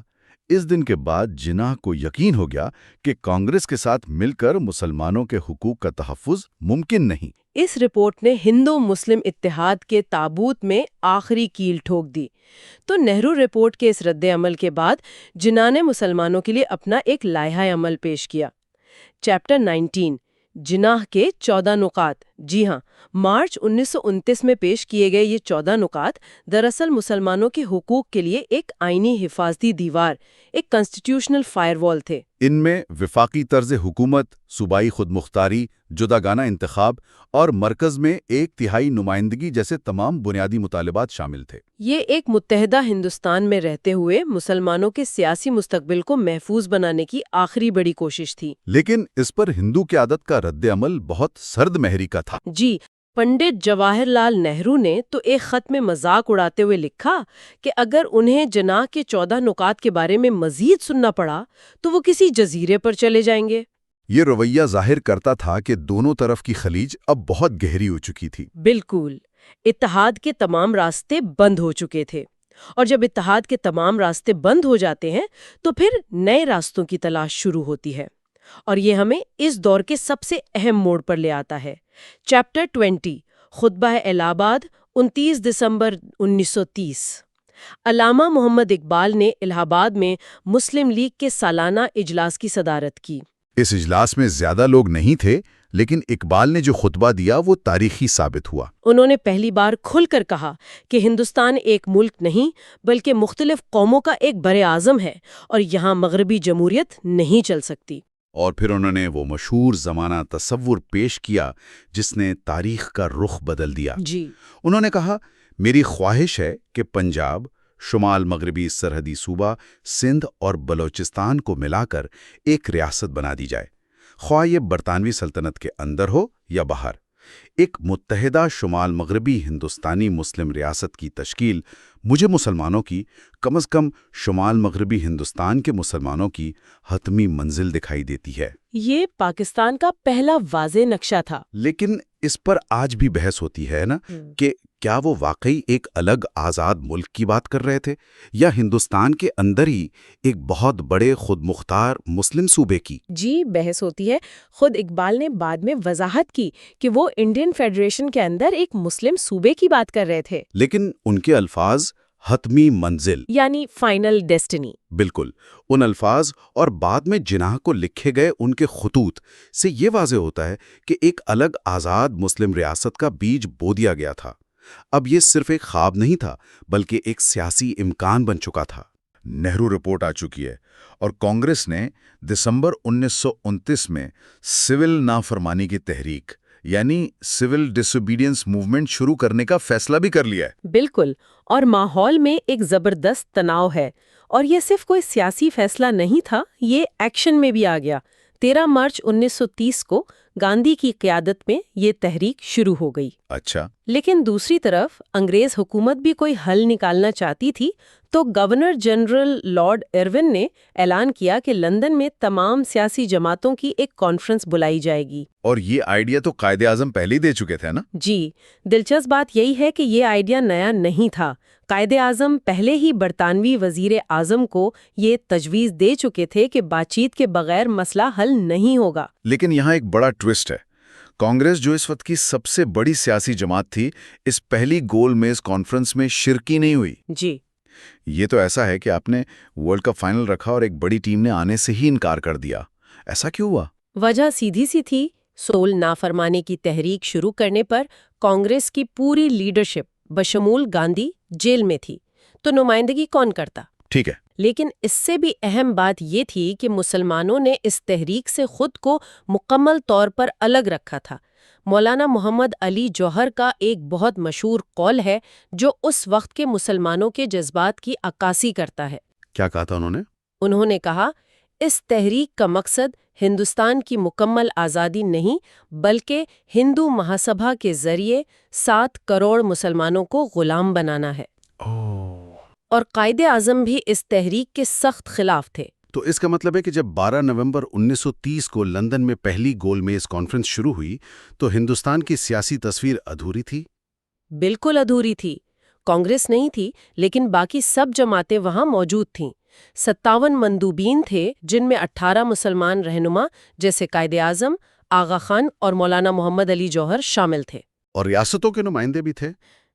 اس دن کے بعد جناح کو یقین ہو گیا کہ کانگریس کے ساتھ مل کر مسلمانوں کے حقوق کا تحفظ ممکن نہیں۔ اس رپورٹ نے ہندو مسلم اتحاد کے تابوت میں آخری کیل ٹھوک دی۔ تو نہرو رپورٹ کے اس رد عمل کے بعد جناح نے مسلمانوں کے لیے اپنا ایک لائحہ عمل پیش کیا۔ چیپٹر 19 جناح کے 14 نکات۔ جی ہاں، مارچ 1929 میں پیش کیے گئے یہ 14 نکات دراصل مسلمانوں کے حقوق کے لیے ایک آئینی حفاظتی دیوار، ایک کانسٹیٹیوشنل فائر وال تھے۔ ان میں وفاقی طرز حکومت، صوبائی خود مختاری، جداگانہ انتخاب اور مرکز میں 1/3 نمائندگی جیسے تمام بنیادی مطالبات شامل تھے۔ یہ ایک متحدہ ہندوستان میں رہتے ہوئے مسلمانوں کے سیاسی مستقبل کو محفوظ بنانے کی آخری بڑی کوشش تھی۔ لیکن اس پر ہندو قیادت کا رد عمل بہت سرد مہری کا تھا۔ جی، پنڈت جواہر لال نہرو نے تو ایک خط میں مذاق اڑاتے ہوئے لکھا کہ اگر انہیں جناح کے 14 نکات کے بارے میں مزید سننا پڑا تو وہ کسی جزیرے پر چلے جائیں گے۔ یہ رویہ ظاہر کرتا تھا کہ دونوں طرف کی خلیج اب بہت گہری ہو چکی تھی۔ بالکل، اتحاد کے تمام راستے بند ہو چکے تھے، اور جب اتحاد کے تمام راستے بند ہو جاتے ہیں تو پھر نئے راستوں کی تلاش شروع ہوتی ہے، اور یہ ہمیں اس دور کے سب سے اہم موڑ پر لے آتا ہے۔ چیپٹر 20 خطبہ الہ آباد 29 دسمبر 1930۔ علامہ محمد اقبال نے الہ آباد میں مسلم لیگ کے سالانہ اجلاس کی صدارت کی۔ اس اجلاس میں زیادہ لوگ نہیں تھے، لیکن اقبال نے جو خطبہ دیا وہ تاریخی ثابت ہوا۔ انہوں نے پہلی بار کھل کر کہا کہ ہندوستان ایک ملک نہیں بلکہ مختلف قوموں کا ایک بر اعظم ہے، اور یہاں مغربی جمہوریت نہیں چل سکتی۔ اور پھر انہوں نے وہ مشہور زمانہ تصور پیش کیا جس نے تاریخ کا رخ بدل دیا۔ جی، انہوں نے کہا، میری خواہش ہے کہ پنجاب، شمال مغربی سرحدی صوبہ سندھ اور بلوچستان کو ملا کر ایک ریاست بنا دی جائے، خواہ یہ برطانوی سلطنت کے اندر ہو یا باہر۔ ایک متحدہ شمال مغربی ہندوستانی مسلم ریاست کی تشکیل مجھے مسلمانوں کی، کم از کم شمال مغربی ہندوستان کے مسلمانوں کی حتمی منزل دکھائی دیتی ہے۔ یہ پاکستان کا پہلا واضح نقشہ تھا۔ لیکن اس پر آج بھی بحث ہوتی ہے نا کہ کیا وہ واقعی ایک الگ آزاد ملک کی بات کر رہے تھے یا ہندوستان کے اندر ہی ایک بہت بڑے خود مختار مسلم صوبے کی؟ جی، بحث ہوتی ہے۔ خود اقبال نے بعد میں وضاحت کی کہ وہ انڈین فیڈریشن کے اندر ایک مسلم صوبے کی بات کر رہے تھے، لیکن ان کے الفاظ حتمی منزل یعنی فائنل ڈیسٹنی۔ بالکل، ان الفاظ اور بعد میں جناح کو لکھے گئے ان کے خطوط سے یہ واضح ہوتا ہے کہ ایک الگ آزاد مسلم ریاست کا بیج بو دیا گیا تھا۔ اب یہ صرف ایک خواب نہیں تھا بلکہ ایک سیاسی امکان بن چکا تھا۔ نہرو رپورٹ آ چکی ہے اور کانگریس نے دسمبر 1929 میں سول نافرمانی کی تحریک یعنی سول ڈس اوبیڈینس موومنٹ شروع کرنے کا فیصلہ بھی کر لیا ہے۔ بالکل، اور ماحول میں ایک زبردست تناؤ ہے، اور یہ صرف کوئی سیاسی فیصلہ نہیں تھا، یہ ایکشن میں بھی آ گیا۔ 13 مارچ 1930 کو گاندھی کی قیادت میں یہ تحریک شروع ہو گئی۔ اچھا، لیکن دوسری طرف انگریز حکومت بھی کوئی حل نکالنا چاہتی تھی، تو گورنر جنرل لارڈ ارون نے اعلان کیا کہ لندن میں تمام سیاسی جماعتوں کی ایک کانفرنس بلائی جائے گی۔ اور یہ آئیڈیا تو قائد اعظم پہلے ہی دے چکے تھے نا؟ جی، دلچسپ بات یہی ہے کہ یہ آئیڈیا نیا نہیں تھا۔ قائد اعظم پہلے ہی برطانوی وزیر اعظم کو یہ تجویز دے چکے تھے کہ بات چیت کے بغیر مسئلہ حل نہیں ہوگا۔ لیکن یہاں ایک بڑا ٹوسٹ ہے۔ کانگریس جو اس وقت کی سب سے بڑی سیاسی جماعت تھی، اس پہلی گول میز کانفرنس میں شرکی نہیں ہوئی۔ جی، یہ تو ایسا ہے کہ آپ نے ورلڈ کپ فائنل رکھا اور ایک بڑی ٹیم نے آنے سے ہی انکار کر دیا۔ ایسا کیوں ہوا؟ وجہ سیدھی سی تھی، سول نافرمانی کی تحریک شروع کرنے پر کانگریس کی پوری لیڈرشپ بشمول گاندھی جیل میں تھی، تو نمائندگی کون کرتا؟ ٹھیک ہے، لیکن اس سے بھی اہم بات یہ تھی کہ مسلمانوں نے اس تحریک سے خود کو مکمل طور پر الگ رکھا تھا۔ مولانا محمد علی جوہر کا ایک بہت مشہور قول ہے جو اس وقت کے مسلمانوں کے جذبات کی عکاسی کرتا ہے۔ کیا کہا تھا انہوں نے؟ انہوں نے کہا، اس تحریک کا مقصد ہندوستان کی مکمل آزادی نہیں بلکہ ہندو مہاسبھا کے ذریعے 7 کروڑ مسلمانوں کو غلام بنانا ہے۔ اور قائد اعظم بھی اس تحریک کے سخت خلاف تھے۔ تو اس کا مطلب ہے کہ جب 12 نومبر 1930 کو لندن میں پہلی گول میز کانفرنس شروع ہوئی تو ہندوستان کی سیاسی تصویر ادھوری تھی؟ بالکل ادھوری تھی۔ کانگریس نہیں تھی، لیکن باقی سب جماعتیں وہاں موجود تھیں۔ 57 مندوبین تھے، جن میں 18 مسلمان رہنما جیسے قائد اعظم، آغا خان اور مولانا محمد علی جوہر شامل تھے۔ اور ریاستوں کے نمائندے بھی تھے؟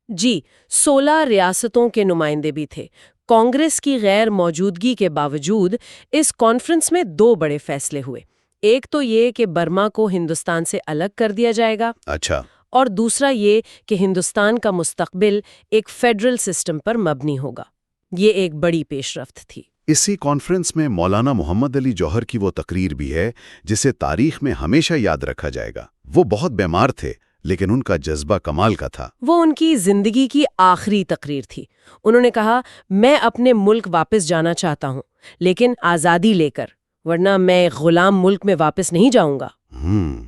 جی، 16 ریاستوں کے نمائندے بھی تھے۔ کانگریس کی غیر موجودگی کے باوجود اس کانفرنس میں 2 بڑے فیصلے ہوئے۔ ایک تو یہ کہ برما کو ہندوستان سے الگ کر دیا جائے گا، اچھا۔ اور دوسرا یہ کہ ہندوستان کا مستقبل ایک فیڈرل سسٹم پر مبنی ہوگا۔ یہ ایک بڑی پیش رفت تھی۔ اسی کانفرنس میں مولانا محمد علی جوہر کی وہ تقریر بھی ہے جسے تاریخ میں ہمیشہ یاد رکھا جائے گا۔ وہ بہت بیمار تھے، لیکن ان کا جذبہ کمال کا تھا۔ وہ ان کی زندگی کی آخری تقریر تھی۔ انہوں نے کہا، میں اپنے ملک واپس جانا چاہتا ہوں، لیکن آزادی لے کر، ورنہ میں ایک غلام ملک میں واپس نہیں جاؤں گا۔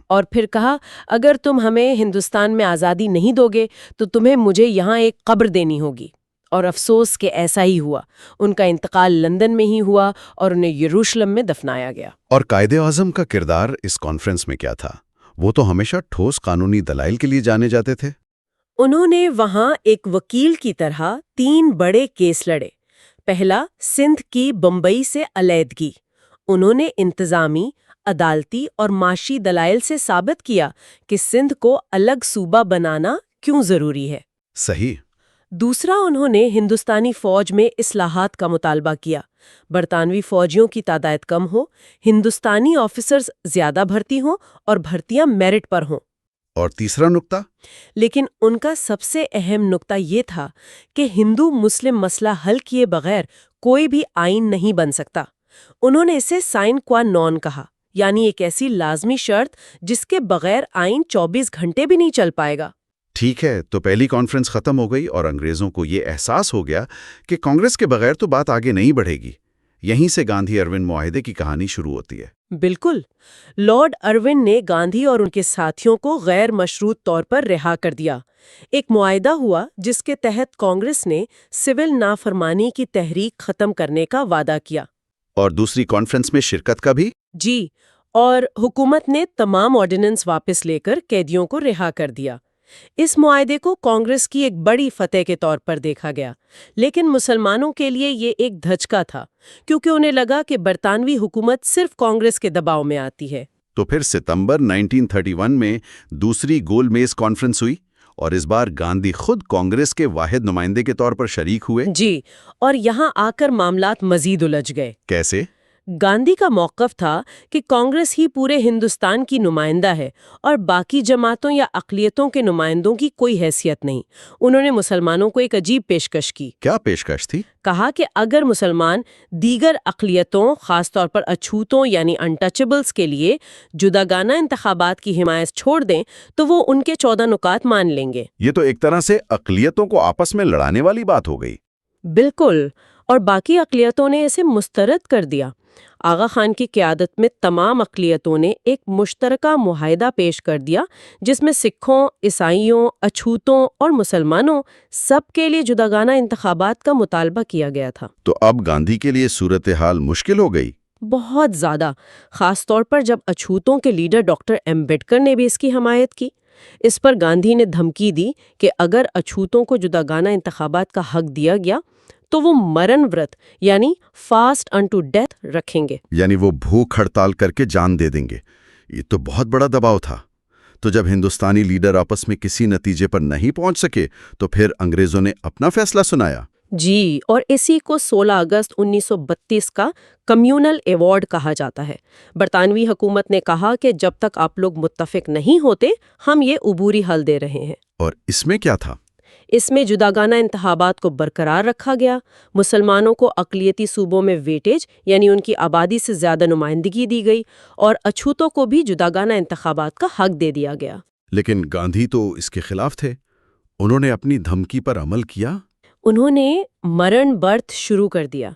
اور پھر کہا، اگر تم ہمیں ہندوستان میں آزادی نہیں دو گے تو تمہیں مجھے یہاں ایک قبر دینی ہوگی۔ اور افسوس کہ ایسا ہی ہوا۔ ان کا انتقال لندن میں ہی ہوا اور انہیں یروشلم میں دفنایا گیا۔ اور قائد اعظم کا کردار اس کانفرنس میں کیا تھا؟ وہ تو ہمیشہ ٹھوس قانونی دلائل کے لیے جانے جاتے تھے۔ انہوں نے وہاں ایک وکیل کی طرح 3 بڑے کیس لڑے۔ پہلا، سندھ کی بمبئی سے علیحدگی۔ انہوں نے انتظامی، عدالتی اور معاشی دلائل سے ثابت کیا کہ سندھ کو الگ صوبہ بنانا کیوں ضروری ہے۔ صحیح۔ دوسرا، انہوں نے ہندوستانی فوج میں اصلاحات کا مطالبہ کیا۔ برطانوی فوجیوں کی تعداد کم ہو، ہندوستانی آفیسرز زیادہ بھرتی ہوں اور بھرتیاں میرٹ پر ہوں۔ اور تیسرا نقطہ؟ لیکن ان کا سب سے اہم نقطہ یہ تھا کہ ہندو مسلم مسئلہ حل کیے بغیر کوئی بھی آئین نہیں بن سکتا۔ انہوں نے اسے سائن qua non کہا، یعنی ایک ایسی لازمی شرط جس کے بغیر آئین 24 گھنٹے بھی نہیں چل پائے گا۔ ٹھیک ہے، تو پہلی کانفرنس ختم ہو گئی اور انگریزوں کو یہ احساس ہو گیا کہ کانگریس کے بغیر تو بات آگے نہیں بڑھے گی۔ یہیں سے گاندھی اروند معاہدے کی کہانی شروع ہوتی ہے۔ بالکل۔ لارڈ ارون نے گاندھی اور ان کے ساتھیوں کو غیر مشروط طور پر رہا کر دیا۔ ایک معاہدہ ہوا جس کے تحت کانگریس نے سول نافرمانی کی تحریک ختم کرنے کا وعدہ کیا۔ اور دوسری کانفرنس میں شرکت کا بھی؟ جی، اور حکومت نے تمام آرڈیننس واپس لے کر قیدیوں کو رہا کر دیا۔ اس معاہدے کو کانگریس کی ایک بڑی فتح کے طور پر دیکھا گیا، لیکن مسلمانوں کے لیے یہ ایک دھچکا تھا، کیونکہ انہیں لگا کہ برطانوی حکومت صرف کانگریس کے دباؤ میں آتی ہے۔ تو پھر ستمبر 1931 میں دوسری گول میز کانفرنس ہوئی اور اس بار گاندھی خود کانگریس کے واحد نمائندے کے طور پر شریک ہوئے۔ جی، اور یہاں آ کر معاملات مزید الجھ گئے۔ کیسے؟ گاندھی کا موقف تھا کہ کانگریس ہی پورے ہندوستان کی نمائندہ ہے اور باقی جماعتوں یا اقلیتوں کے نمائندوں کی کوئی حیثیت نہیں۔ انہوں نے مسلمانوں کو ایک عجیب پیشکش کی۔ کیا پیشکش تھی؟ کہا کہ اگر مسلمان دیگر اقلیتوں، خاص طور پر اچھوتوں یعنی انٹچبلز کے لیے جداگانہ انتخابات کی حمایت چھوڑ دیں تو وہ ان کے 14 نکات مان لیں گے۔ یہ تو ایک طرح سے اقلیتوں کو آپس میں لڑانے والی بات ہو گئی۔ بالکل، اور باقی اقلیتوں نے اسے مسترد کر دیا۔ آغا خان کی قیادت میں تمام اقلیتوں نے ایک مشترکہ معاہدہ پیش کر دیا جس میں سکھوں، عیسائیوں، اچھوتوں اور مسلمانوں سب کے لیے جداگانہ انتخابات کا مطالبہ کیا گیا تھا۔ تو اب گاندھی کے لیے صورتحال مشکل ہو گئی؟ بہت زیادہ، خاص طور پر جب اچھوتوں کے لیڈر ڈاکٹر امبیڈکر نے بھی اس کی حمایت کی۔ اس پر گاندھی نے دھمکی دی کہ اگر اچھوتوں کو جداگانہ انتخابات کا حق دیا گیا تو وہ مرن ورت یعنی فاسٹ انٹو ڈیتھ رکھیں گے، یعنی وہ بھوک ہڑتال کر کے جان دے دیں گے۔ یہ تو بہت بڑا دباؤ تھا۔ تو جب ہندوستانی لیڈر آپس میں کسی نتیجے پر نہیں پہنچ سکے تو پھر انگریزوں نے اپنا فیصلہ سنایا۔ جی، اور اسی کو 16 اگست 1932 کا کمیونل ایوارڈ کہا جاتا ہے۔ برطانوی حکومت نے کہا کہ جب تک آپ لوگ متفق نہیں ہوتے ہم یہ عبوری حل دے رہے ہیں۔ اور اس میں کیا تھا؟ اس میں جداگانہ انتخابات کو برقرار رکھا گیا، مسلمانوں کو اقلیتی صوبوں میں ویٹیج یعنی ان کی آبادی سے زیادہ نمائندگی دی گئی اور اچھوتوں کو بھی جداگانہ انتخابات کا حق دے دیا گیا۔ لیکن گاندھی تو اس کے خلاف تھے۔ انہوں نے اپنی دھمکی پر عمل کیا؟ انہوں نے مرن برت شروع کر دیا۔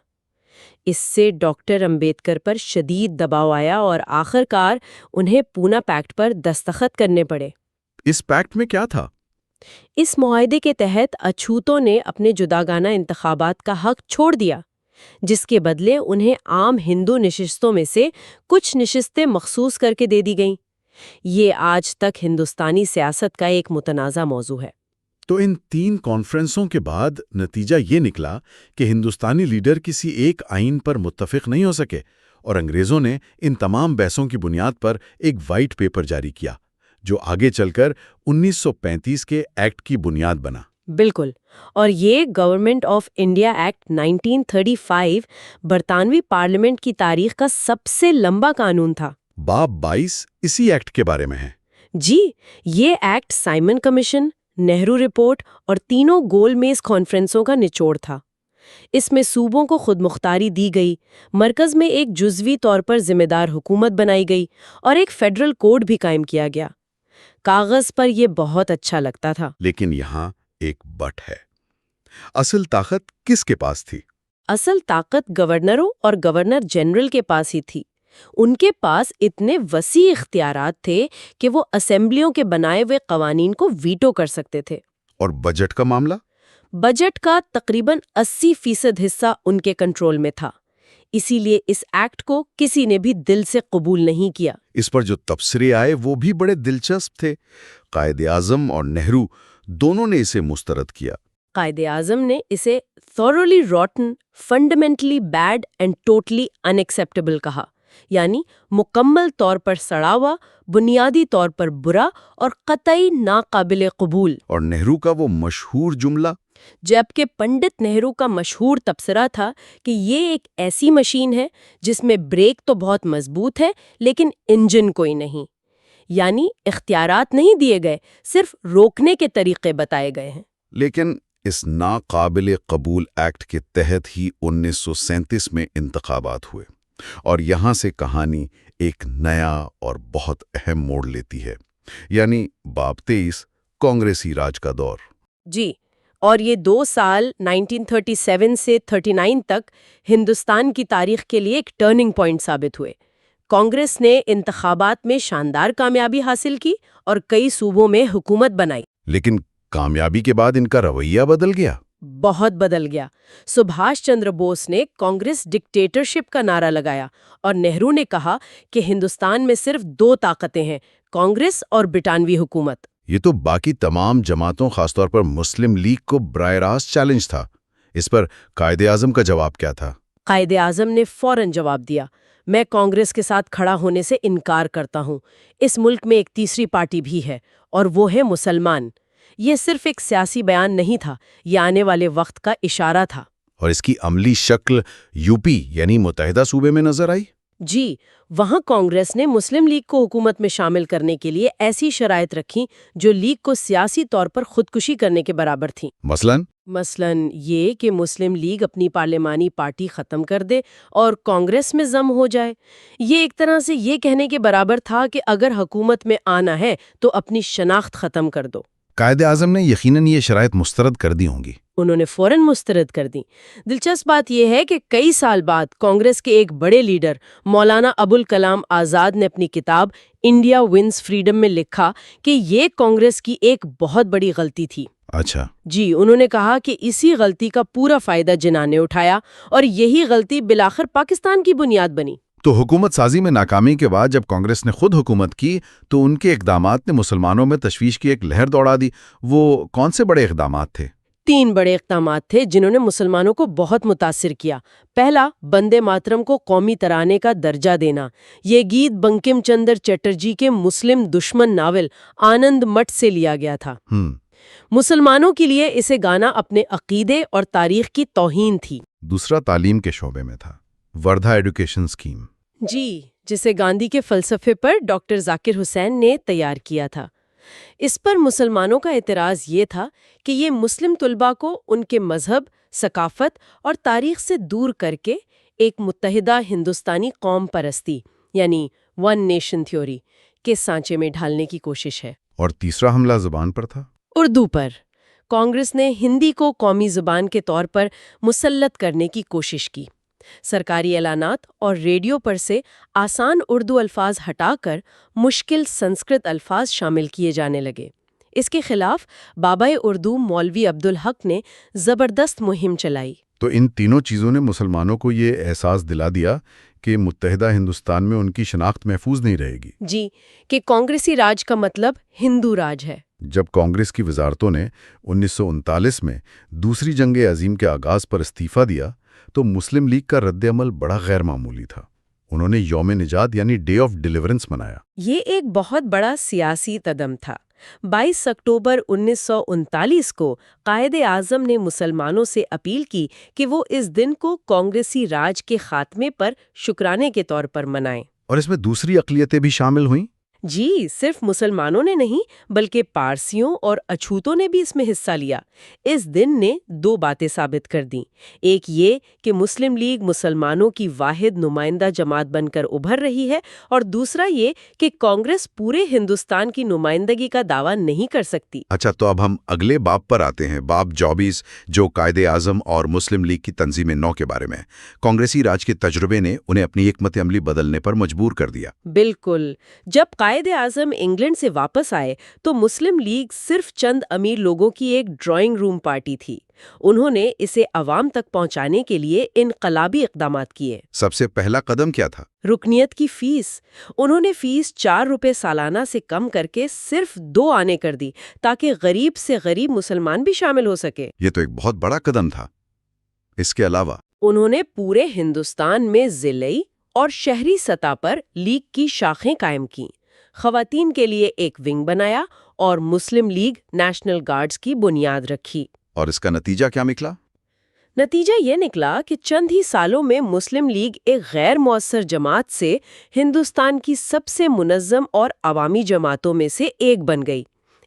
اس سے ڈاکٹر امبیڈکر پر شدید دباؤ آیا اور آخر کار انہیں پونا پیکٹ پر دستخط کرنے پڑے۔ اس پیکٹ میں کیا تھا؟ اس معاہدے کے تحت اچھوتوں نے اپنے جداگانہ انتخابات کا حق چھوڑ دیا، جس کے بدلے انہیں عام ہندو نشستوں میں سے کچھ نشستیں مخصوص کر کے دے دی گئیں۔ یہ آج تک ہندوستانی سیاست کا ایک متنازع موضوع ہے۔ تو ان 3 کانفرنسوں کے بعد نتیجہ یہ نکلا کہ ہندوستانی لیڈر کسی ایک آئین پر متفق نہیں ہو سکے، اور انگریزوں نے ان تمام بحثوں کی بنیاد پر ایک وائٹ پیپر جاری کیا، جو آگے چل کر 1935 کے ایکٹ کی بنیاد بنا۔ بالکل، اور یہ گورنمنٹ آف انڈیا ایکٹ 1935 برطانوی پارلیمنٹ کی تاریخ کا سب سے لمبا قانون تھا۔ باب 22 اسی ایکٹ کے بارے میں ہے۔ جی، یہ act Simon commission, Nehru report اور تینوں گول میز کانفرنسوں کا نچوڑ تھا۔ اس میں صوبوں کو خود مختاری دی گئی، مرکز میں ایک جزوی طور پر ذمہ دار حکومت بنائی گئی اور ایک فیڈرل کوڈ بھی قائم کیا گیا۔ کاغذ پر یہ بہت اچھا لگتا تھا، لیکن یہاں ایک بٹ ہے۔ اصل طاقت کس کے پاس تھی؟ اصل طاقت گورنروں اور گورنر جنرل کے پاس ہی تھی۔ ان کے پاس اتنے وسیع اختیارات تھے کہ وہ اسمبلیوں کے بنائے ہوئے قوانین کو ویٹو کر سکتے تھے۔ اور بجٹ کا معاملہ؟ بجٹ کا تقریباً 80% حصہ ان کے کنٹرول میں تھا، اسی لیے اس ایکٹ کو کسی نے بھی دل سے قبول نہیں کیا۔ اس پر جو تبصرے آئے وہ بھی بڑے دلچسپ تھے۔ قائد اعظم اور نہرو دونوں نے اسے مسترد کیا۔ قائد اعظم نے اسے thoroughly rotten, fundamentally bad and totally unacceptable کہا، یعنی مکمل طور پر سڑا ہوا، بنیادی طور پر برا اور قطعی ناقابل قبول۔ اور نہرو کا وہ مشہور جملہ؟ جبکہ پنڈت نہرو کا مشہور تبصرہ تھا کہ یہ ایک ایسی مشین ہے جس میں بریک تو بہت مضبوط ہے لیکن انجن کوئی نہیں، یعنی اختیارات نہیں دیے گئے، صرف روکنے کے طریقے بتائے گئے ہیں۔ لیکن اس ناقابل قبول ایکٹ کے تحت ہی 1937 میں انتخابات ہوئے، اور یہاں سے کہانی ایک نیا اور بہت اہم موڑ لیتی ہے، یعنی باب 23 کانگریسی راج کا دور۔ جی، اور یہ 2 سال 1937 سے 39 تک ہندوستان کی تاریخ کے لیے ایک ٹرننگ پوائنٹ ثابت ہوئے۔ کانگریس نے انتخابات میں شاندار کامیابی حاصل کی اور کئی صوبوں میں حکومت بنائی۔ لیکن کامیابی کے بعد ان کا رویہ بدل گیا۔ بہت بدل گیا۔ سبھاش چندر بوس نے کانگریس ڈکٹیٹرشپ کا نعرہ لگایا اور نہرو نے کہا کہ ہندوستان میں صرف 2 طاقتیں ہیں، کانگریس اور برطانوی حکومت۔ یہ تو باقی تمام جماعتوں، خاص طور پر مسلم لیگ کو براہ راست چیلنج تھا۔ اس پر قائد اعظم کا جواب کیا تھا؟ قائد اعظم نے فوراً جواب دیا، میں کانگریس کے ساتھ کھڑا ہونے سے انکار کرتا ہوں۔ اس ملک میں ایک تیسری پارٹی بھی ہے اور وہ ہے مسلمان۔ یہ صرف ایک سیاسی بیان نہیں تھا، یہ آنے والے وقت کا اشارہ تھا۔ اور اس کی عملی شکل یو پی یعنی متحدہ صوبے میں نظر آئی؟ جی، وہاں کانگریس نے مسلم لیگ کو حکومت میں شامل کرنے کے لیے ایسی شرائط رکھیں جو لیگ کو سیاسی طور پر خودکشی کرنے کے برابر تھیں۔ مثلاً یہ کہ مسلم لیگ اپنی پارلیمانی پارٹی ختم کر دے اور کانگریس میں ضم ہو جائے۔ یہ ایک طرح سے یہ کہنے کے برابر تھا کہ اگر حکومت میں آنا ہے تو اپنی شناخت ختم کر دو۔ قائد اعظم نے یقیناً یہ شرائط مسترد کر دی ہوں گی۔ انہوں نے فوراً مسترد کر دی۔ دلچسپ بات یہ ہے کہ کئی سال بعد کانگریس کے ایک بڑے لیڈر مولانا ابوالکلام آزاد نے اپنی کتاب انڈیا ونز فریڈم میں لکھا کہ یہ کانگریس کی ایک بہت بڑی غلطی تھی۔ اچھا۔ جی، انہوں نے کہا کہ اسی غلطی کا پورا فائدہ جناح نے اٹھایا اور یہی غلطی بالآخر پاکستان کی بنیاد بنی۔ تو حکومت سازی میں ناکامی کے بعد جب کانگریس نے خود حکومت کی تو ان کے اقدامات نے مسلمانوں میں تشویش کی ایک لہر دوڑا دی۔ وہ کون سے بڑے اقدامات تھے؟ 3 بڑے اقدامات تھے جنہوں نے مسلمانوں کو بہت متاثر کیا۔ پہلا، وندے ماترم کو قومی ترانے کا درجہ دینا۔ یہ گیت بنکم چندر چٹرجی کے مسلم دشمن ناول آنند مٹھ سے لیا گیا تھا۔ مسلمانوں کے لیے اسے گانا اپنے عقیدے اور تاریخ کی توہین تھی۔ دوسرا تعلیم کے شعبے میں تھا، وردھا ایڈوکیشن اسکیم۔ جی، جسے گاندھی کے فلسفے پر ڈاکٹر ذاکر حسین نے تیار کیا تھا۔ اس پر مسلمانوں کا اعتراض یہ تھا کہ یہ مسلم طلباء کو ان کے مذہب، ثقافت اور تاریخ سے دور کر کے ایک متحدہ ہندوستانی قوم پرستی یعنی ون نیشن تھیوری کے سانچے میں ڈھالنے کی کوشش ہے۔ اور تیسرا حملہ زبان پر تھا، اردو پر۔ کانگریس نے ہندی کو قومی زبان کے طور پر مسلط کرنے کی کوشش کی۔ سرکاری اعلانات اور ریڈیو پر سے آسان اردو الفاظ ہٹا کر مشکل سنسکرت الفاظ شامل کیے جانے لگے۔ اس کے خلاف بابائے اردو مولوی عبدالحق نے زبردست مہم چلائی۔ تو ان تینوں چیزوں نے مسلمانوں کو یہ احساس دلا دیا کہ متحدہ ہندوستان میں ان کی شناخت محفوظ نہیں رہے گی۔ جی، کہ کانگریسی راج کا مطلب ہندو راج ہے۔ جب کانگریس کی وزارتوں نے 1939 میں دوسری جنگ عظیم کے آغاز پر استعفیٰ دیا تو مسلم لیگ کا رد عمل بڑا غیر معمولی تھا۔ انہوں نے یوم نجات یعنی ڈے آف ڈیلیورنس منایا۔ یہ ایک بہت بڑا سیاسی قدم تھا۔ 22 اکتوبر 1939 کو قائد اعظم نے مسلمانوں سے اپیل کی کہ وہ اس دن کو کانگریسی راج کے خاتمے پر شکرانے کے طور پر منائیں۔ اور اس میں دوسری اقلیتیں بھی شامل ہوئیں؟ جی، صرف مسلمانوں نے نہیں بلکہ پارسیوں اور اچھوتوں نے بھی اس میں حصہ لیا۔ اس دن نے دو باتیں ثابت کر دیں، ایک یہ کہ مسلم لیگ مسلمانوں کی واحد نمائندہ جماعت بن کر ابھر رہی ہے، اور دوسرا یہ کہ کانگریس پورے ہندوستان کی نمائندگی کا دعویٰ نہیں کر سکتی۔ اچھا، تو اب ہم اگلے باب پر آتے ہیں، باب 24، جو قائد اعظم اور مسلم لیگ کی تنظیم نو کے بارے میں۔ کانگریسی راج کے تجربے نے انہیں اپنی حکمت عملی بدلنے پر مجبور کر دیا۔ بالکل، جب قائد اعظم انگلینڈ سے واپس آئے تو مسلم لیگ صرف چند امیر لوگوں کی ایک ڈرائنگ روم پارٹی تھی۔ انہوں نے اسے عوام تک پہنچانے کے لیے انقلابی اقدامات کیے۔ سب سے پہلا قدم کیا تھا؟ رکنیت کی فیس۔ انہوں نے فیس 4 روپے سالانہ سے کم کر کے صرف 2 آنے کر دی تاکہ غریب سے غریب مسلمان بھی شامل ہو سکے۔ یہ تو ایک بہت بڑا قدم تھا۔ اس کے علاوہ انہوں نے پورے ہندوستان میں ضلعی اور شہری سطح پر لیگ کی شاخیں قائم کیں، خواتین کے لیے ایک ونگ بنایا اور مسلم لیگ نیشنل گارڈز کی بنیاد رکھی۔ اور اس کا نتیجہ کیا نکلا؟ نتیجہ یہ نکلا کہ چند ہی سالوں میں مسلم لیگ ایک غیر مؤثر جماعت سے ہندوستان کی سب سے منظم اور عوامی جماعتوں میں سے ایک بن گئی۔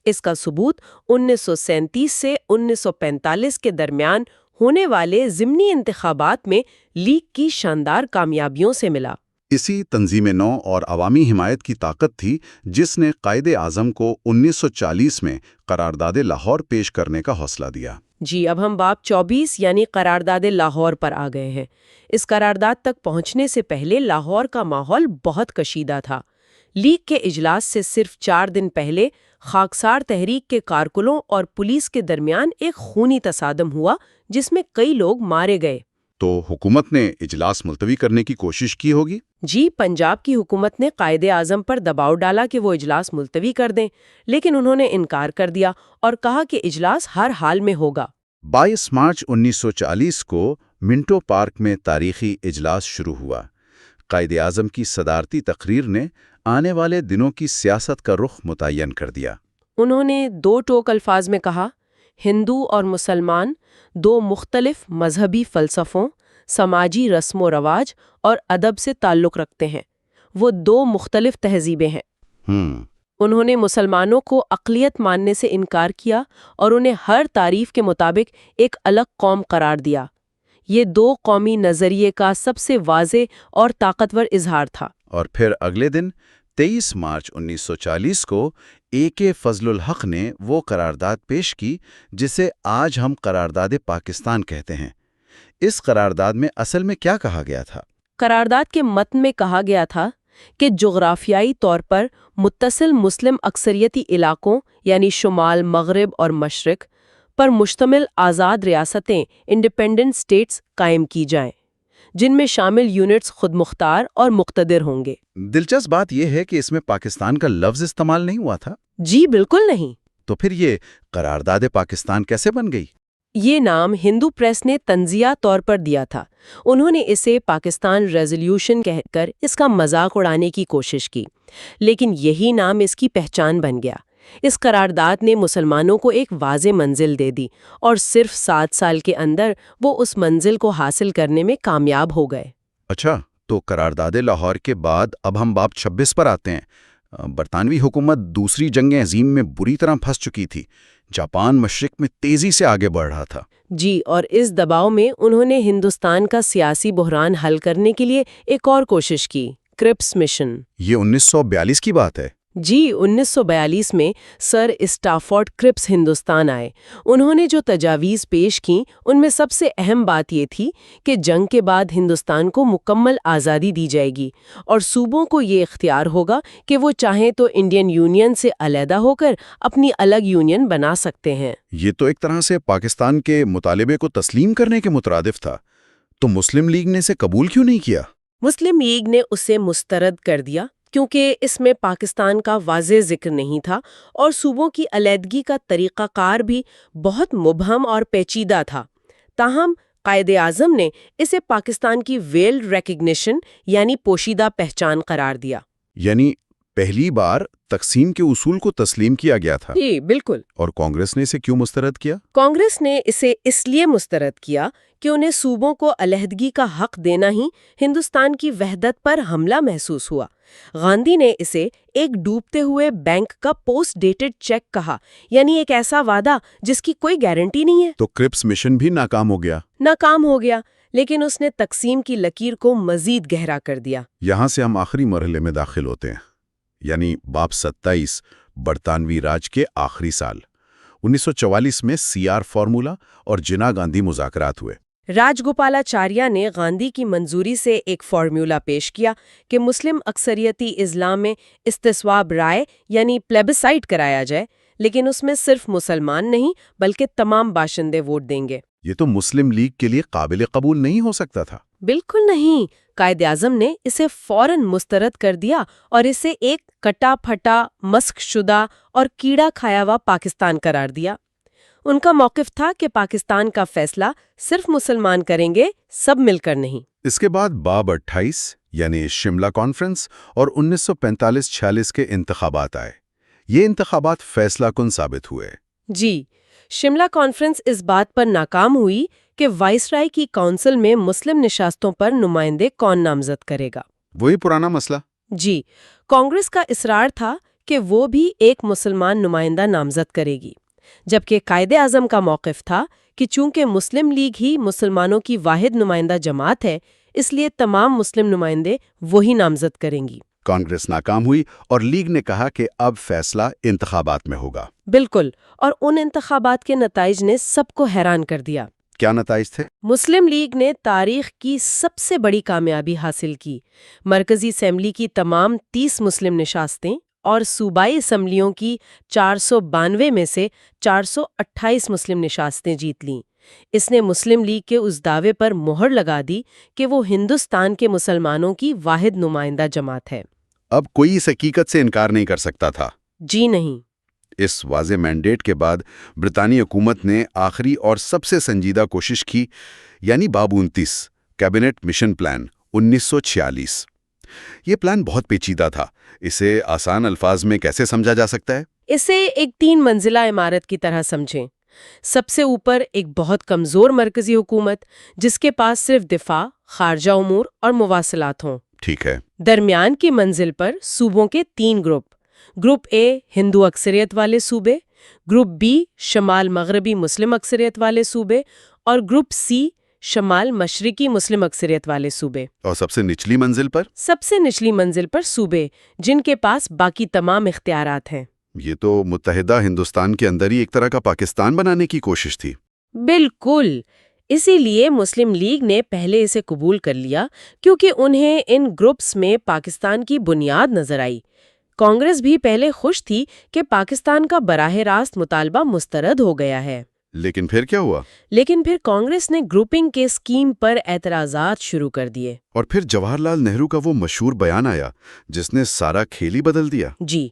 اس کا ثبوت 1937 سے 1945 کے درمیان ہونے والے ضمنی انتخابات میں لیگ کی شاندار کامیابیوں سے ملا۔ اسی تنظیم نو اور عوامی حمایت کی طاقت تھی جس نے قائد اعظم کو 1940 میں قرارداد لاہور پیش کرنے کا حوصلہ دیا۔ جی، اب ہم باب 24 یعنی قرارداد لاہور پر آ گئے ہیں۔ اس قرارداد تک پہنچنے سے پہلے لاہور کا ماحول بہت کشیدہ تھا۔ لیگ کے اجلاس سے صرف 4 دن پہلے خاکسار تحریک کے کارکنوں اور پولیس کے درمیان ایک خونی تصادم ہوا جس میں کئی لوگ مارے گئے۔ تو حکومت نے اجلاس ملتوی کرنے کی کوشش کی ہوگی؟ جی، پنجاب کی حکومت نے قائد اعظم پر دباؤ ڈالا کہ وہ اجلاس ملتوی کر دیں، لیکن انہوں نے انکار کر دیا اور کہا کہ اجلاس ہر حال میں ہوگا۔ 22 مارچ 1940 کو منٹو پارک میں تاریخی اجلاس شروع ہوا۔ قائد اعظم کی صدارتی تقریر نے آنے والے دنوں کی سیاست کا رخ متعین کر دیا۔ انہوں نے 2 ٹوک الفاظ میں کہا، ہندو اور مسلمان 2 مختلف مذہبی فلسفوں، سماجی رسم و رواج اور ادب سے تعلق رکھتے ہیں۔ وہ 2 مختلف تہذیبیں ہیں۔ انہوں نے مسلمانوں کو اقلیت ماننے سے انکار کیا اور انہیں ہر تعریف کے مطابق ایک الگ قوم قرار دیا۔ یہ 2 قومی نظریے کا سب سے واضح اور طاقتور اظہار تھا۔ اور پھر اگلے دن 23 مارچ 1940 کو A.K. فضل الحق نے وہ قرارداد پیش کی جسے آج ہم قرارداد پاکستان کہتے ہیں۔ اس قرارداد میں اصل میں کیا کہا گیا تھا؟ قرارداد کے متن میں کہا گیا تھا کہ جغرافیائی طور پر متصل مسلم اکثریتی علاقوں یعنی شمال، مغرب اور مشرق پر مشتمل آزاد ریاستیں انڈیپینڈنٹ اسٹیٹس قائم کی جائیں، جن میں شامل یونٹس خود مختار اور مقتدر ہوں گے۔ دلچسپ بات یہ ہے کہ اس میں پاکستان کا لفظ استعمال نہیں ہوا تھا۔ جی بالکل نہیں۔ تو پھر یہ قرارداد پاکستان کیسے بن گئی؟ یہ نام ہندو پریس نے تنزیہ طور پر دیا تھا۔ انہوں نے اسے پاکستان ریزولوشن کہہ کر اس کا مذاق اڑانے کی کوشش کی، لیکن یہی نام اس کی پہچان بن گیا۔ اس قرارداد نے مسلمانوں کو ایک واضح منزل دے دی اور صرف 7 سال کے اندر وہ اس منزل کو حاصل کرنے میں کامیاب ہو گئے۔ اچھا، تو قرارداد لاہور کے بعد اب ہم باب 26 پر آتے ہیں۔ برطانوی حکومت دوسری جنگ عظیم میں بری طرح پھنس چکی تھی۔ جاپان مشرق میں تیزی سے آگے بڑھ رہا تھا۔ جی، اور اس دباؤ میں انہوں نے ہندوستان کا سیاسی بحران حل کرنے کے لیے ایک اور کوشش کی، کرپس مشن۔ یہ 1942 کی بات ہے۔ جی 1942 میں سر اسٹافورڈ کرپس ہندوستان آئے۔ انہوں نے جو تجاویز پیش کیں ان میں سب سے اہم بات یہ تھی کہ جنگ کے بعد ہندوستان کو مکمل آزادی دی جائے گی اور صوبوں کو یہ اختیار ہوگا کہ وہ چاہیں تو انڈین یونین سے علیحدہ ہو کر اپنی الگ یونین بنا سکتے ہیں۔ یہ تو ایک طرح سے پاکستان کے مطالبے کو تسلیم کرنے کے مترادف تھا، تو مسلم لیگ نے اسے قبول کیوں نہیں کیا؟ مسلم لیگ نے اسے مسترد کر دیا کیونکہ اس میں پاکستان کا واضح ذکر نہیں تھا اور صوبوں کی علیحدگی کا طریقہ کار بھی بہت مبہم اور پیچیدہ تھا۔ تاہم قائد اعظم نے اسے پاکستان کی ویلڈ ریکگنیشن یعنی پوشیدہ پہچان قرار دیا۔ یعنی پہلی بار تقسیم کے اصول کو تسلیم کیا گیا تھا۔ جی بالکل۔ اور کانگریس نے اسے کیوں مسترد کیا؟ کانگریس نے اسے اس لیے مسترد کیا کہ انہیں صوبوں کو علیحدگی کا حق دینا ہی ہندوستان کی وحدت پر حملہ محسوس ہوا۔ گاندھی نے اسے ایک ڈوبتے ہوئے بینک کا پوسٹ ڈیٹڈ چیک کہا، یعنی ایک ایسا وعدہ جس کی کوئی گارنٹی نہیں ہے۔ تو کرپس مشن بھی ناکام ہو گیا؟ ناکام ہو گیا، لیکن اس نے تقسیم کی لکیر کو مزید گہرا کر دیا۔ یہاں سے ہم آخری مرحلے میں داخل ہوتے ہیں، یعنی باب 27 برطانوی راج کے آخری سال 1944 میں سی آر فارمولا اور جنا گاندھی مذاکرات ہوئے۔ راج گوپالاچاریہ نے گاندھی کی منظوری سے ایک فارمولا پیش کیا کہ مسلم اکثریتی اضلاع میں استصواب رائے یعنی پلیبسائٹ کرایا جائے، لیکن اس میں صرف مسلمان نہیں بلکہ تمام باشندے ووٹ دیں گے۔ یہ تو مسلم لیگ کے لیے قابل قبول نہیں ہو سکتا تھا۔ بالکل نہیں۔ قائد اعظم نے اسے فوراً مسترد کر دیا اور اسے ایک کٹا پھٹا، مسخ شدہ اور کیڑا کھایا ہوا پاکستان قرار دیا۔ ان کا موقف تھا کہ پاکستان کا فیصلہ صرف مسلمان کریں گے، سب مل کر نہیں۔ اس کے بعد باب 28 یعنی شملہ کانفرنس اور 1945-46 کے انتخابات آئے۔ یہ انتخابات فیصلہ کن ثابت ہوئے۔ جی، شملہ کانفرنس اس بات پر ناکام ہوئی کہ وائسرائے کی کونسل میں مسلم نشستوں پر نمائندے کون نامزد کرے گا۔ وہی پرانا مسئلہ۔ جی، کانگریس کا اصرار تھا کہ وہ بھی ایک مسلمان نمائندہ نامزد کرے گی، جبکہ قائد اعظم کا موقف تھا کہ چونکہ مسلم لیگ ہی مسلمانوں کی واحد نمائندہ جماعت ہے، اس لیے تمام مسلم نمائندے وہی نامزد کریں گی۔ کانگریس ناکام ہوئی اور لیگ نے کہا کہ اب فیصلہ انتخابات میں ہوگا۔ بالکل، اور ان انتخابات کے نتائج نے سب کو حیران کر دیا۔ کیا نتائج تھے؟ مسلم لیگ نے تاریخ کی سب سے بڑی کامیابی حاصل کی۔ مرکزی اسمبلی کی تمام 30 مسلم نشستیں اور صوبائی اسمبلیوں کی 492 میں سے 428 مسلم نشستیں جیت لیں۔ اس نے مسلم لیگ کے اس دعوے پر مہر لگا دی کہ وہ ہندوستان کے مسلمانوں کی واحد نمائندہ جماعت ہے۔ اب کوئی اس حقیقت سے انکار نہیں کر سکتا تھا۔ جی نہیں۔ اس واضح مینڈیٹ کے بعد برطانوی حکومت نے آخری اور سب سے سنجیدہ کوشش کی، یعنی باب 29 کیبنٹ مشن پلان 1946۔ یہ پلان بہت پیچیدہ تھا۔ اسے آسان الفاظ میں کیسے سمجھا جا سکتا ہے؟ اسے ایک 3 منزلہ عمارت کی طرح سمجھیں۔ سب سے اوپر ایک بہت کمزور مرکزی حکومت جس کے پاس صرف دفاع، خارجہ امور اور مواصلات ہوں۔ ٹھیک ہے۔ درمیان کی منزل پر صوبوں کے 3 گروپ: گروپ اے ہندو اکثریت والے صوبے، گروپ بی شمال مغربی مسلم اکثریت والے صوبے اور گروپ سی شمال مشرقی مسلم اکثریت والے صوبے۔ اور سب سے نچلی منزل پر؟ سب سے نچلی منزل پر صوبے جن کے پاس باقی تمام اختیارات ہیں۔ یہ تو متحدہ ہندوستان کے اندر ہی ایک طرح کا پاکستان بنانے کی کوشش تھی۔ بالکل، اسی لیے مسلم لیگ نے پہلے اسے قبول کر لیا کیونکہ انہیں ان گروپس میں پاکستان کی بنیاد نظر آئی۔ کانگریس بھی پہلے خوش تھی کہ پاکستان کا براہ راست مطالبہ مسترد ہو گیا ہے۔ لیکن پھر کیا ہوا؟ لیکن پھر کانگریس نے گروپنگ کے اسکیم پر اعتراضات شروع کر دیے۔ اور پھر جواہر لال نہرو کا وہ مشہور بیان آیا جس نے سارا کھیل ہی بدل دیا۔ جی،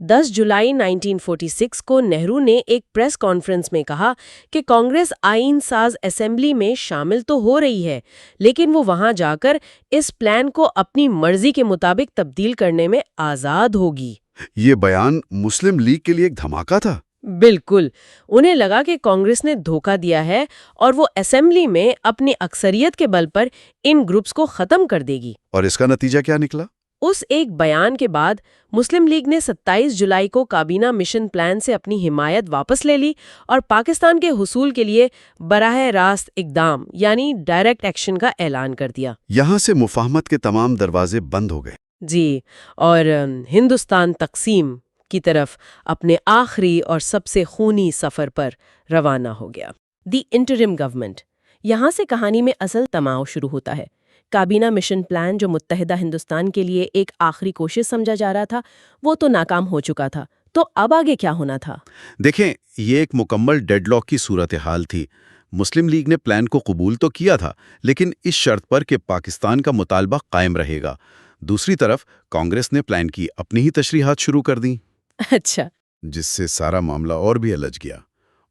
10 جولائی 1946 کو نہرو نے ایک پریس کانفرنس میں کہا کہ کانگریس آئین ساز اسمبلی میں شامل تو ہو رہی ہے، لیکن وہ وہاں جا کر اس پلان کو اپنی مرضی کے مطابق تبدیل کرنے میں آزاد ہوگی۔ یہ بیان مسلم لیگ کے لیے ایک دھماکہ تھا۔ بالکل، انہیں لگا کہ کانگریس نے دھوکہ دیا ہے اور وہ اسمبلی میں اپنی اکثریت کے بل پر ان گروپس کو ختم کر دے گی۔ اور اس کا نتیجہ کیا نکلا؟ اس ایک بیان کے بعد مسلم لیگ نے 27 جولائی کو کابینہ مشن پلان سے اپنی حمایت واپس لے لی اور پاکستان کے حصول کے لیے براہ راست اقدام یعنی ڈائریکٹ ایکشن کا اعلان کر دیا۔ یہاں سے مفاہمت کے تمام دروازے بند ہو گئے۔ جی، اور ہندوستان تقسیم کی طرف اپنے آخری اور سب سے خونی سفر پر روانہ ہو گیا۔ دی انٹرم گورنمنٹ، یہاں سے کہانی میں اصل تماؤ شروع ہوتا ہے۔ کابینہ مشن پلان جو متحدہ ہندوستان کے لیے ایک آخری کوشش سمجھا جا رہا تھا، وہ تو ناکام ہو چکا تھا، تو اب آگے کیا ہونا تھا؟ دیکھیں، یہ ایک مکمل ڈیڈ لاک کی صورتحال تھی۔ مسلم لیگ نے پلان کو قبول تو کیا تھا، لیکن اس شرط پر کہ پاکستان کا مطالبہ قائم رہے گا۔ دوسری طرف کانگریس نے پلان کی اپنی ہی تشریحات شروع کر دیں، اچھا، جس سے سارا معاملہ اور بھی الجھ گیا۔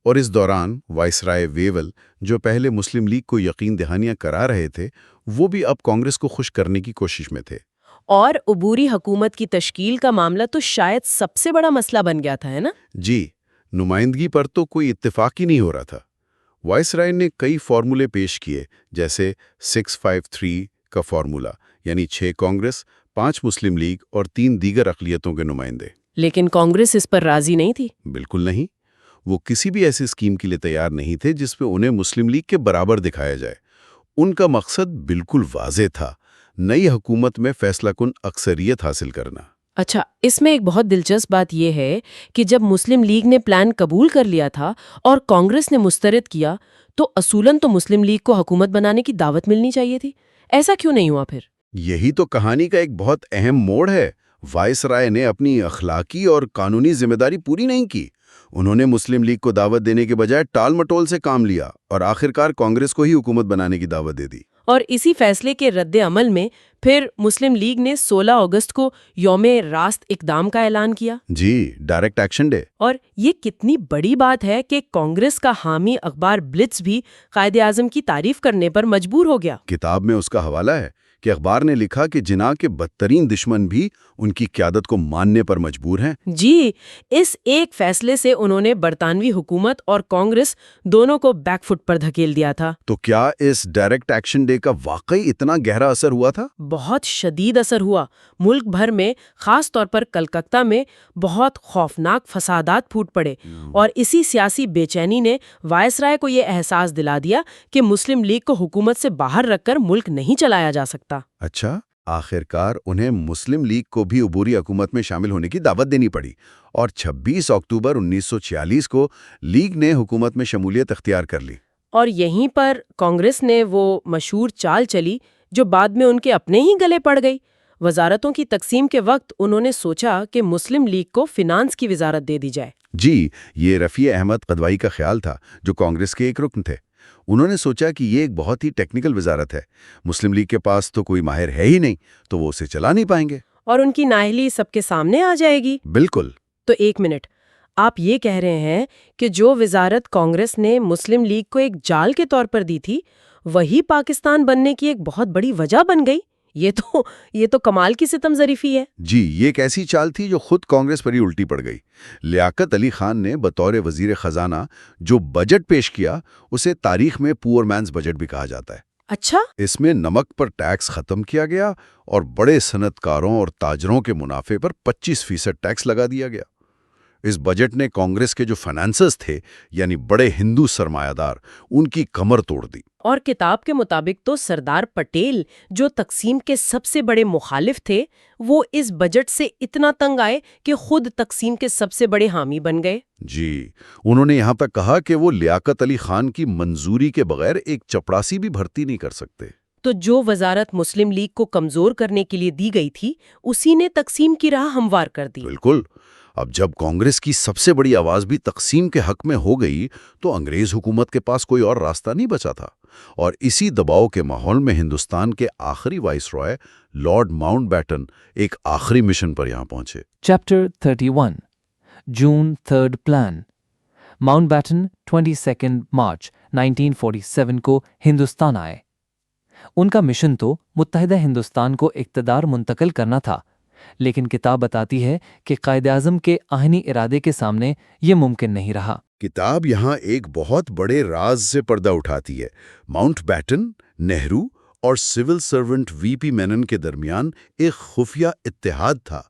اور اس دوران وائسرائے ویول، جو پہلے مسلم لیگ کو یقین دہانیاں کرا رہے تھے، وہ بھی اب کانگریس کو خوش کرنے کی کوشش میں تھے۔ اور عبوری حکومت کی تشکیل کا معاملہ تو شاید سب سے بڑا مسئلہ بن گیا تھا، ہے نا؟ جی، نمائندگی پر تو کوئی اتفاق ہی نہیں ہو رہا تھا۔ وائسرائے نے کئی فارمولے پیش کیے، جیسے 653 کا فارمولا، یعنی 6 کانگریس، 5 مسلم لیگ اور 3 دیگر اقلیتوں کے نمائندے۔ لیکن کانگریس اس پر راضی نہیں تھی۔ بالکل نہیں، وہ کسی بھی ایسی اسکیم کے لیے تیار نہیں تھے جس پہ انہیں مسلم لیگ کے برابر دکھایا جائے۔ ان کا مقصد بالکل واضح تھا، نئی حکومت میں فیصلہ کن اکثریت حاصل کرنا۔ اچھا، اس میں ایک بہت دلچسپ بات یہ ہے کہ جب مسلم لیگ نے پلان قبول کر لیا تھا اور کانگریس نے مسترد کیا، تو اصولاً تو مسلم لیگ کو حکومت بنانے کی دعوت ملنی چاہیے تھی۔ ایسا کیوں نہیں ہوا پھر؟ یہی تو کہانی کا ایک بہت اہم موڑ ہے۔ وائسرائے نے اپنی اخلاقی اور قانونی ذمہ داری پوری نہیں کی۔ انہوں نے مسلم لیگ کو دعوت دینے کے بجائے ٹال مٹول سے کام لیا اور آخرکار کانگریس کو ہی حکومت بنانے کی دعوت دے دی۔ اور اسی فیصلے کے رد عمل میں پھر مسلم لیگ نے 16 اگست کو یوم راست اقدام کا اعلان کیا۔ جی، ڈائریکٹ ایکشن ڈے۔ اور یہ کتنی بڑی بات ہے کہ کانگریس کا حامی اخبار بلٹس بھی قائد اعظم کی تعریف کرنے پر مجبور ہو گیا۔ کتاب میں اس کا حوالہ ہے کہ اخبار نے لکھا کہ جناح کے بدترین دشمن بھی ان کی قیادت کو ماننے پر مجبور ہیں۔ جی، اس ایک فیصلے سے انہوں نے برطانوی حکومت اور کانگریس دونوں کو بیک فٹ پر دھکیل دیا تھا۔ تو کیا اس ڈائریکٹ ایکشن ڈے کا واقعی اتنا گہرا اثر ہوا تھا؟ بہت شدید اثر ہوا۔ ملک بھر میں، خاص طور پر کلکتہ میں، بہت خوفناک فسادات پھوٹ پڑے، اور اسی سیاسی بے چینی نے وائسرائے کو یہ احساس دلا دیا کہ مسلم لیگ کو حکومت سے باہر رکھ کر ملک نہیں چلایا جا سکتا۔ اچھا، آخرکار انہیں مسلم لیگ کو بھی عبوری حکومت میں شامل ہونے کی دعوت دینی پڑی، اور 26 اکتوبر 1946 کو لیگ نے حکومت میں شمولیت اختیار کر لی۔ اور یہیں پر کانگریس نے وہ مشہور چال چلی جو بعد میں ان کے اپنے ہی گلے پڑ گئی۔ وزارتوں کی تقسیم کے وقت انہوں نے سوچا کہ مسلم لیگ کو فنانس کی وزارت دے دی جائے۔ جی، یہ رفیع احمد قدوائی کا خیال تھا، جو کانگریس کے ایک رکن تھے۔ انہوں نے سوچا کہ یہ ایک بہت ہی ٹیکنیکل وزارت ہے، مسلم لیگ کے پاس تو کوئی ماہر ہے ہی نہیں، تو وہ اسے چلا نہیں پائیں گے، اور ان کی نااہلی سب کے سامنے آ جائے گی۔ بالکل۔ تو ایک منٹ، آپ یہ کہہ رہے ہیں کہ جو وزارت کانگریس نے مسلم لیگ کو ایک جال کے طور پر دی تھی، وہی پاکستان بننے کی ایک بہت بڑی وجہ بن گئی؟ یہ تو کمال کی ستم ظریفی ہے۔ جی، یہ ایک ایسی چال تھی جو خود کانگریس پر ہی الٹی پڑ گئی۔ لیاقت علی خان نے بطور وزیر خزانہ جو بجٹ پیش کیا، اسے تاریخ میں پور مینز بجٹ بھی کہا جاتا ہے۔ اچھا، اس میں نمک پر ٹیکس ختم کیا گیا اور بڑے صنعت کاروں اور تاجروں کے منافع پر 25% ٹیکس لگا دیا گیا۔ اس بجٹ نے کانگریس کے جو فائنانسرز تھے، یعنی بڑے ہندو سرمایہ دار، ان کی کمر توڑ دی۔ اور کتاب کے مطابق تو سردار پٹیل، جو تقسیم کے سب سے بڑے مخالف تھے، وہ اس بجٹ سے اتنا تنگ آئے کہ خود تقسیم کے سب سے بڑے حامی بن گئے۔ جی، انہوں نے یہاں تک کہا کہ وہ لیاقت علی خان کی منظوری کے بغیر ایک چپڑاسی بھی بھرتی نہیں کر سکتے۔ تو جو وزارت مسلم لیگ کو کمزور کرنے کے لیے دی گئی تھی، اسی نے تقسیم کی راہ ہموار کر دی۔ بالکل۔ اب جب کانگریس کی سب سے بڑی آواز بھی تقسیم کے حق میں ہو گئی، تو انگریز حکومت کے پاس کوئی اور راستہ نہیں بچا تھا، اور اسی دباؤ کے ماحول میں ہندوستان کے آخری وائسرائے لارڈ ماؤنٹ بیٹن ایک آخری مشن پر یہاں پہنچے۔ Chapter 31 June 3rd Plan Mountbatten 22 مارچ 1947 کو ہندوستان آئے۔ ان کا مشن تو متحدہ ہندوستان کو اقتدار منتقل کرنا تھا، لیکن کتاب بتاتی ہے کہ قائد اعظم کے آہنی ارادے کے سامنے یہ ممکن نہیں رہا۔ کتاب یہاں ایک بہت بڑے راز سے پردہ اٹھاتی ہے۔ ماؤنٹ بیٹن، نہرو اور سول سرونٹ وی پی مینن کے درمیان ایک خفیہ اتحاد تھا۔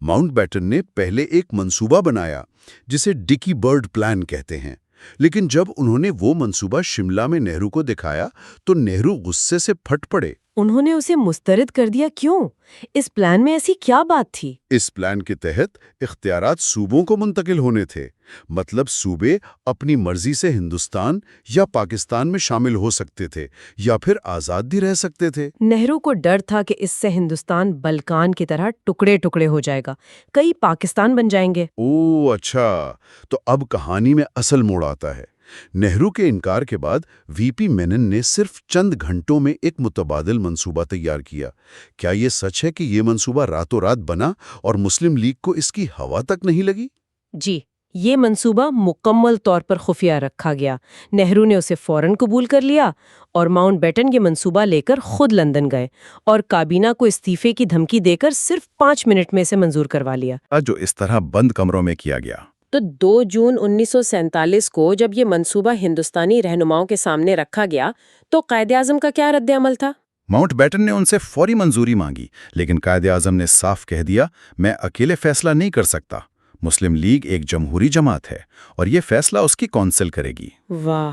ماؤنٹ بیٹن نے پہلے ایک منصوبہ بنایا جسے ڈکی برڈ پلان کہتے ہیں۔ لیکن جب انہوں نے وہ منصوبہ شملہ میں نہرو کو دکھایا تو نہرو غصے سے پھٹ پڑے۔ انہوں نے اسے مسترد کر دیا، کیوں؟ اس پلان میں ایسی کیا بات تھی؟ اس پلان کے تحت اختیارات صوبوں کو منتقل ہونے تھے، مطلب صوبے اپنی مرضی سے ہندوستان یا پاکستان میں شامل ہو سکتے تھے یا پھر آزاد بھی رہ سکتے تھے۔ نہرو کو ڈر تھا کہ اس سے ہندوستان بلکان کی طرح ٹکڑے ٹکڑے ہو جائے گا، کئی پاکستان بن جائیں گے۔ اوہ اچھا، تو اب کہانی میں اصل موڑ آتا ہے۔ نہرو کے انکار کے بعد وی پی مینن نے صرف چند گھنٹوں میں ایک متبادل منصوبہ تیار کیا۔ کیا یہ سچ ہے کہ یہ منصوبہ راتوں رات بنا اور مسلم لیگ کو اس کی ہوا تک نہیں لگی؟ جی، یہ منصوبہ مکمل طور پر خفیہ رکھا گیا۔ نہرو نے اسے فوراً قبول کر لیا اور ماؤنٹ بیٹن یہ منصوبہ لے کر خود لندن گئے اور کابینہ کو استعفے کی دھمکی دے کر صرف 5 منٹ میں اسے منظور کروا لیا۔ جو اس طرح بند کمروں میں کیا گیا۔ تو 2 جون 1947 کو جب یہ منصوبہ ہندوستانی رہنماؤں کے سامنے رکھا گیا تو قائد اعظم کا کیا رد عمل تھا؟ ماؤنٹ بیٹن نے ان سے فوری منظوری مانگی، لیکن قائد اعظم نے صاف کہہ دیا، میں اکیلے فیصلہ نہیں کر سکتا۔ مسلم لیگ ایک جمہوری جماعت ہے اور یہ فیصلہ اس کی کونسل کرے گی۔ واہ!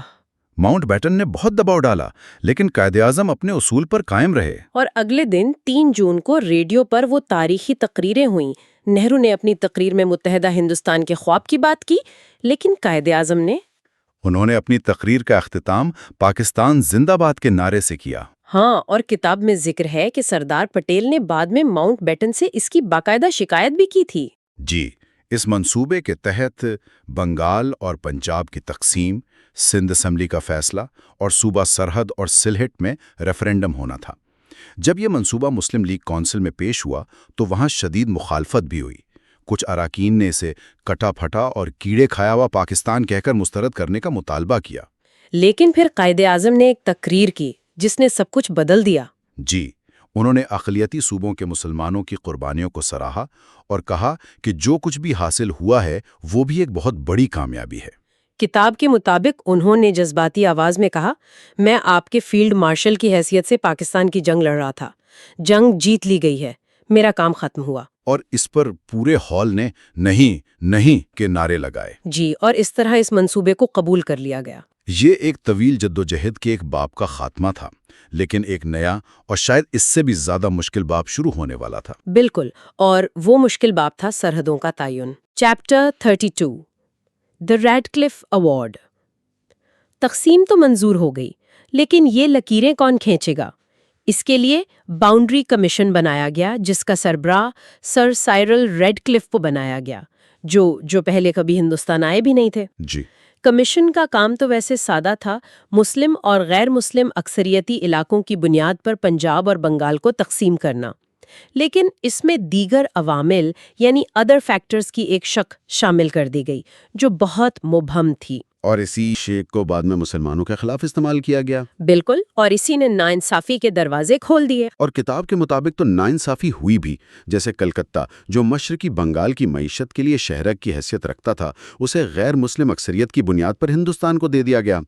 ماؤنٹ بیٹن نے بہت دباؤ ڈالا، لیکن قائد اعظم اپنے اصول پر قائم رہے۔ اور اگلے دن 3 جون کو ریڈیو پر وہ تاریخی تقریریں ہوئیں۔ نہرو نے اپنی تقریر میں متحدہ ہندوستان کے خواب کی بات کی، لیکن قائد اعظم نے انہوں نے اپنی تقریر کا اختتام پاکستان زندہ باد کے نعرے سے کیا۔ ہاں، اور کتاب میں ذکر ہے کہ سردار پٹیل نے بعد میں ماؤنٹ بیٹن سے اس کی باقاعدہ شکایت بھی کی تھی۔ جی، اس منصوبے کے تحت بنگال اور پنجاب کی تقسیم، سندھ اسمبلی کا فیصلہ اور صوبہ سرحد اور سلہٹ میں ریفرنڈم ہونا تھا۔ جب یہ منصوبہ مسلم لیگ کونسل میں پیش ہوا تو وہاں شدید مخالفت بھی ہوئی۔ کچھ اراکین نے اسے کٹا پھٹا اور کیڑے کھایا ہوا پاکستان کہہ کر مسترد کرنے کا مطالبہ کیا۔ لیکن پھر قائد اعظم نے ایک تقریر کی جس نے سب کچھ بدل دیا۔ جی، انہوں نے اقلیتی صوبوں کے مسلمانوں کی قربانیوں کو سراہا اور کہا کہ جو کچھ بھی حاصل ہوا ہے وہ بھی ایک بہت بڑی کامیابی ہے۔ کتاب کے مطابق انہوں نے جذباتی آواز میں کہا، میں آپ کے فیلڈ مارشل کی حیثیت سے پاکستان کی جنگ لڑ رہا تھا، جنگ جیت لی گئی ہے، میرا کام ختم ہوا۔ اور اس پر پورے ہال نے نہیں نہیں کے نعرے لگائے۔ جی، اور اس طرح اس منصوبے کو قبول کر لیا گیا۔ یہ ایک طویل جدوجہد کے ایک باب کا خاتمہ تھا، لیکن ایک نیا اور شاید اس سے بھی زیادہ مشکل باب شروع ہونے والا تھا۔ بالکل، اور وہ مشکل باب تھا سرحدوں کا تعین۔ چیپٹر 32 دی ریڈ کلف ایوارڈ۔ تقسیم تو منظور ہو گئی، لیکن یہ لکیریں کون کھینچے گا؟ اس کے لیے باؤنڈری کمیشن بنایا گیا جس کا سربراہ سر سائرل ریڈ کلف کو بنایا گیا، جو پہلے کبھی ہندوستان آئے بھی نہیں تھے۔ جی، کمیشن کا کام تو ویسے سادہ تھا، مسلم اور غیر مسلم اکثریتی علاقوں کی بنیاد پر پنجاب اور بنگال کو تقسیم کرنا، لیکن اس میں دیگر عوامل یعنی ادر فیکٹرز کی ایک شق شامل کر دی گئی جو بہت مبہم تھی۔ اور اسی شیک کو بعد میں مسلمانوں کے خلاف استعمال کیا گیا۔ بالکل، اور اسی نے ناانصافی کے دروازے کھول دیے۔ اور کتاب کے مطابق تو ناانصافی ہوئی بھی، جیسے کلکتہ جو مشرقی بنگال کی معیشت کے لیے شہرک کی حیثیت رکھتا تھا، اسے غیر مسلم اکثریت کی بنیاد پر ہندوستان کو دے دیا گیا۔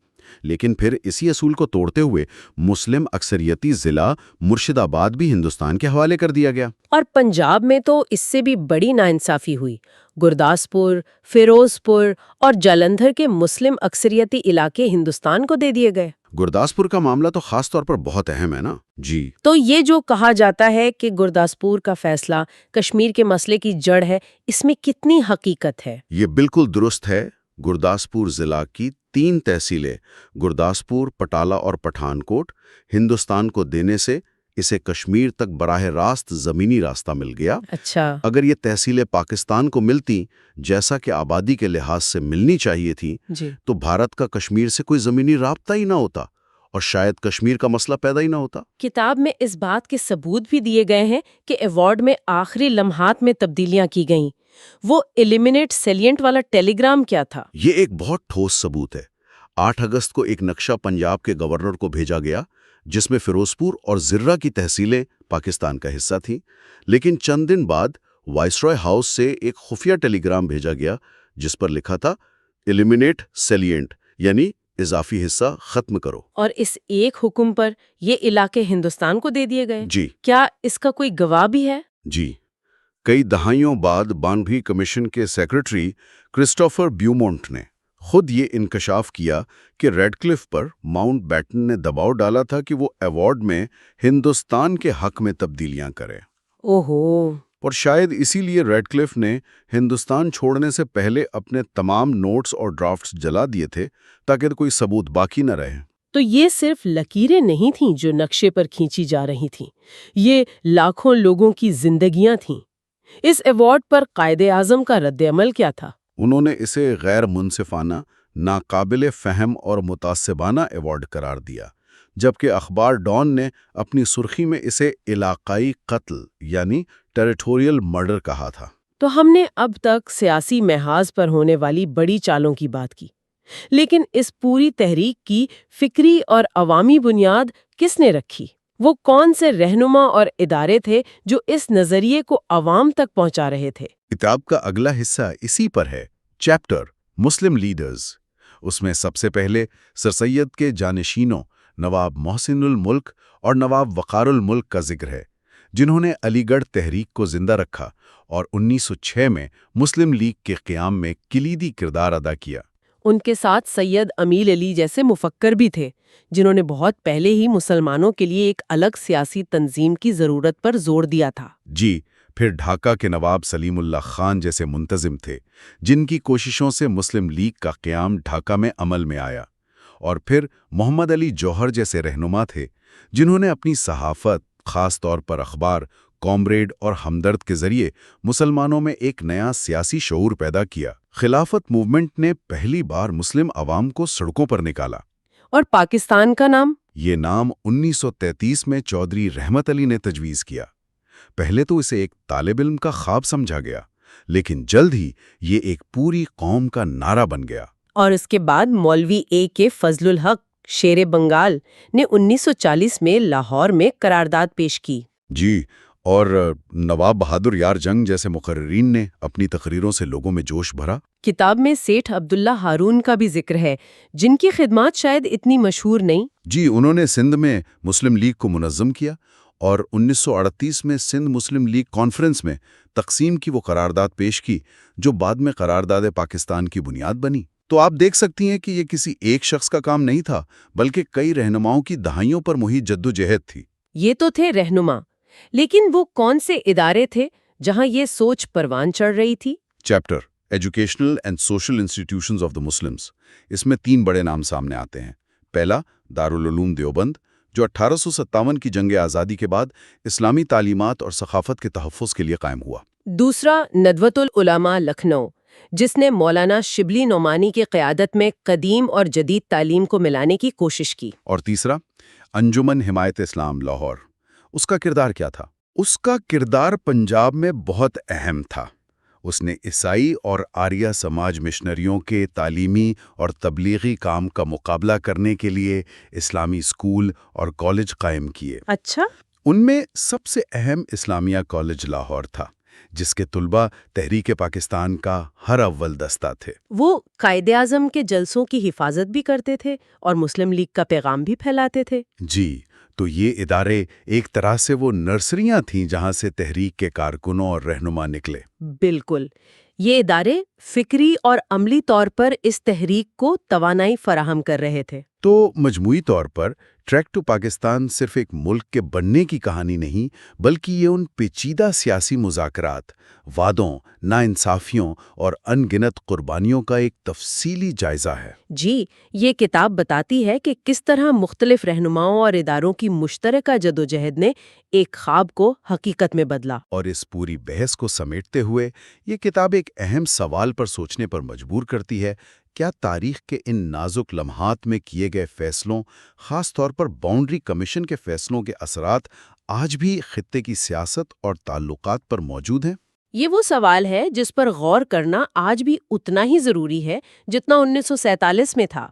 لیکن پھر اسی اصول کو توڑتے ہوئے مسلم اکثریتی ضلع مرشد آباد بھی ہندوستان کے حوالے کر دیا گیا۔ اور پنجاب میں تو اس سے بھی بڑی ناانصافی ہوئی۔ گرداسپور، فیروزپور اور جلندھر کے مسلم اکثریتی علاقے ہندوستان کو دے دیے گئے۔ گرداسپور کا معاملہ تو خاص طور پر بہت اہم ہے نا۔ جی، تو یہ جو کہا جاتا ہے کہ گرداسپور کا فیصلہ کشمیر کے مسئلے کی جڑ ہے، اس میں کتنی حقیقت ہے؟ یہ بالکل درست ہے۔ گرداسپور ضلع کی 3 تحصیلیں گرداسپور، پٹالہ اور پٹھان کوٹ ہندوستان کو دینے سے اسے کشمیر تک براہ راست زمینی راستہ مل گیا۔ اچھا، اگر یہ تحصیلیں پاکستان کو ملتی جیسا کہ آبادی کے لحاظ سے ملنی چاہیے تھی، جی، تو بھارت کا کشمیر سے کوئی زمینی رابطہ ہی نہ ہوتا اور شاید کشمیر کا مسئلہ پیدا ہی نہ ہوتا۔ کتاب میں اس بات کے ثبوت بھی دیے گئے ہیں کہ ایوارڈ میں آخری لمحات میں تبدیلیاں کی گئیں۔ وہ ایلیمینیٹ سیلینٹ والا ٹیلی گرام کیا تھا؟ یہ ایک بہت ٹھوس ثبوت ہے۔ 8 اگست کو ایک نقشہ پنجاب کے گورنر کو بھیجا گیا جس میں فیروزپور اور زرہ کی تحصیلیں پاکستان کا حصہ تھیں، لیکن چند دن بعد وائسرائے ہاؤس سے ایک خفیہ ٹیلی گرام بھیجا گیا جس پر لکھا تھا ایلیمینیٹ سیلینٹ، یعنی اضافی حصہ ختم کرو۔ اور اس ایک حکم پر یہ علاقے ہندوستان کو دے دیے گئے۔ جی کیا اس کا کوئی گواہ بھی ہے؟ جی، کئی دہائیوں بعد بانبھی کمیشن کے سیکرٹری کرسٹوفر بیومونٹ نے خود یہ انکشاف کیا کہ ریڈ کلف پر ماؤنٹ بیٹن نے دباؤ ڈالا تھا کہ وہ ایوارڈ میں ہندوستان کے حق میں تبدیلیاں کرے، اوہو، اور شاید اسی لیے ریڈ کلف نے ہندوستان چھوڑنے سے پہلے اپنے تمام نوٹس اور ڈرافٹس جلا دیے تھے تاکہ کوئی ثبوت باقی نہ رہے۔ تو یہ صرف لکیریں نہیں تھیں جو نقشے پر کھینچی جا رہی تھیں، یہ لاکھوں لوگوں کی زندگیاں تھیں۔ اس ایوارڈ پر قائد اعظم کا رد عمل کیا تھا؟ انہوں نے اسے غیر منصفانہ، ناقابل فہم اور متعصبانہ ایوارڈ قرار دیا، جبکہ اخبار ڈان نے اپنی سرخی میں اسے علاقائی قتل یعنی ٹیریٹوریل مرڈر کہا تھا۔ تو ہم نے اب تک سیاسی محاذ پر ہونے والی بڑی چالوں کی بات کی، لیکن اس پوری تحریک کی فکری اور عوامی بنیاد کس نے رکھی؟ وہ کون سے رہنما اور ادارے تھے جو اس نظریے کو عوام تک پہنچا رہے تھے؟ کتاب کا اگلا حصہ اسی پر ہے، چیپٹر مسلم لیڈرز۔ اس میں سب سے پہلے سر سید کے جانشینوں نواب محسن الملک اور نواب وقار الملک کا ذکر ہے، جنہوں نے علی گڑھ تحریک کو زندہ رکھا اور 1906 میں مسلم لیگ کے قیام میں کلیدی کردار ادا کیا۔ ان کے ساتھ سید امیل علی جیسے مفکر بھی تھے، جنہوں نے بہت پہلے ہی مسلمانوں کے لیے ایک الگ سیاسی تنظیم کی ضرورت پر زور دیا تھا۔ جی، پھر ڈھاکہ کے نواب سلیم اللہ خان جیسے منتظم تھے، جن کی کوششوں سے مسلم لیگ کا قیام ڈھاکہ میں عمل میں آیا، اور پھر محمد علی جوہر جیسے رہنما تھے، جنہوں نے اپنی صحافت، خاص طور پر اخبار کامریڈ اور ہمدرد کے ذریعے مسلمانوں میں ایک نیا سیاسی شعور پیدا کیا۔ خلافت موومنٹ نے پہلی بار مسلم عوام کو سڑکوں پر نکالا۔ اور پاکستان کا نام؟ یہ نام 1933 میں چودھری رحمت علی نے تجویز کیا۔ پہلے تو اسے ایک طالب علم کا خواب سمجھا گیا، لیکن جلد ہی یہ ایک پوری قوم کا نعرہ بن گیا۔ اور اس کے بعد مولوی اے کے فضل الحق شیر بنگال نے 1940 میں لاہور میں قرارداد پیش کی۔ جی، اور نواب بہادر یار جنگ جیسے مقررین نے اپنی تقریروں سے لوگوں میں جوش بھرا۔ کتاب میں سیٹھ عبداللہ ہارون کا بھی ذکر ہے، جن کی خدمات شاید اتنی مشہور نہیں۔ جی، انہوں نے سندھ میں مسلم لیگ کو منظم کیا اور 1938 میں سندھ مسلم لیگ کانفرنس میں تقسیم کی وہ قرارداد پیش کی جو بعد میں قرارداد پاکستان کی بنیاد بنی۔ تو آپ دیکھ سکتی ہیں کہ یہ کسی ایک شخص کا کام نہیں تھا، بلکہ کئی رہنماؤں کی دہائیوں پر محیط جدوجہد تھی۔ یہ تو تھے رہنما، لیکن وہ کون سے ادارے تھے جہاں یہ سوچ پروان چڑھ رہی تھی؟ Chapter educational and social institutions of the Muslims, اس میں 3 بڑے نام سامنے آتے ہیں۔ پہلا، دارالعلوم دیوبند، جو 1857 کی جنگ آزادی کے بعد اسلامی تعلیمات اور ثقافت کے تحفظ کے لیے قائم ہوا۔ دوسرا، ندوۃ العلماء لکھنؤ، جس نے مولانا شبلی نعمانی کی قیادت میں قدیم اور جدید تعلیم کو ملانے کی کوشش کی۔ اور تیسرا، انجمن حمایت اسلام لاہور۔ اس کا کردار کیا تھا؟ اس کا کردار پنجاب میں بہت اہم تھا۔ اس نے عیسائی اور آریہ سماج مشنریوں کے تعلیمی اور تبلیغی کام کا مقابلہ کرنے کے لیے اسلامی اسکول اور کالج قائم کیے۔ اچھا۔ ان میں سب سے اہم اسلامیہ کالج لاہور تھا، جس کے طلباء تحریک پاکستان کا ہر اول دستہ تھے۔ وہ قائد اعظم کے جلسوں کی حفاظت بھی کرتے تھے اور مسلم لیگ کا پیغام بھی پھیلاتے تھے۔ جی، تو یہ ادارے ایک طرح سے وہ نرسریاں تھیں جہاں سے تحریک کے کارکنوں اور رہنما نکلے۔ بالکل، یہ ادارے فکری اور عملی طور پر اس تحریک کو توانائی فراہم کر رہے تھے۔ تو مجموعی طور پر ٹریک ٹو پاکستان صرف ایک ملک کے بننے کی کہانی نہیں، بلکہ یہ ان پیچیدہ سیاسی مذاکرات، وعدوں، ناانصافیوں اور ان گنت قربانیوں کا ایک تفصیلی جائزہ ہے۔ جی، یہ کتاب بتاتی ہے کہ کس طرح مختلف رہنماؤں اور اداروں کی مشترکہ جدوجہد نے ایک خواب کو حقیقت میں بدلا۔ اور اس پوری بحث کو سمیٹتے ہوئے یہ کتاب ایک اہم سوال پر سوچنے پر مجبور کرتی ہے: کیا تاریخ کے ان نازک لمحات میں کیے گئے فیصلوں، خاص طور پر باؤنڈری کمیشن کے فیصلوں کے اثرات آج بھی خطے کی سیاست اور تعلقات پر موجود ہیں؟ یہ وہ سوال ہے جس پر غور کرنا آج بھی اتنا ہی ضروری ہے جتنا 1947 میں تھا۔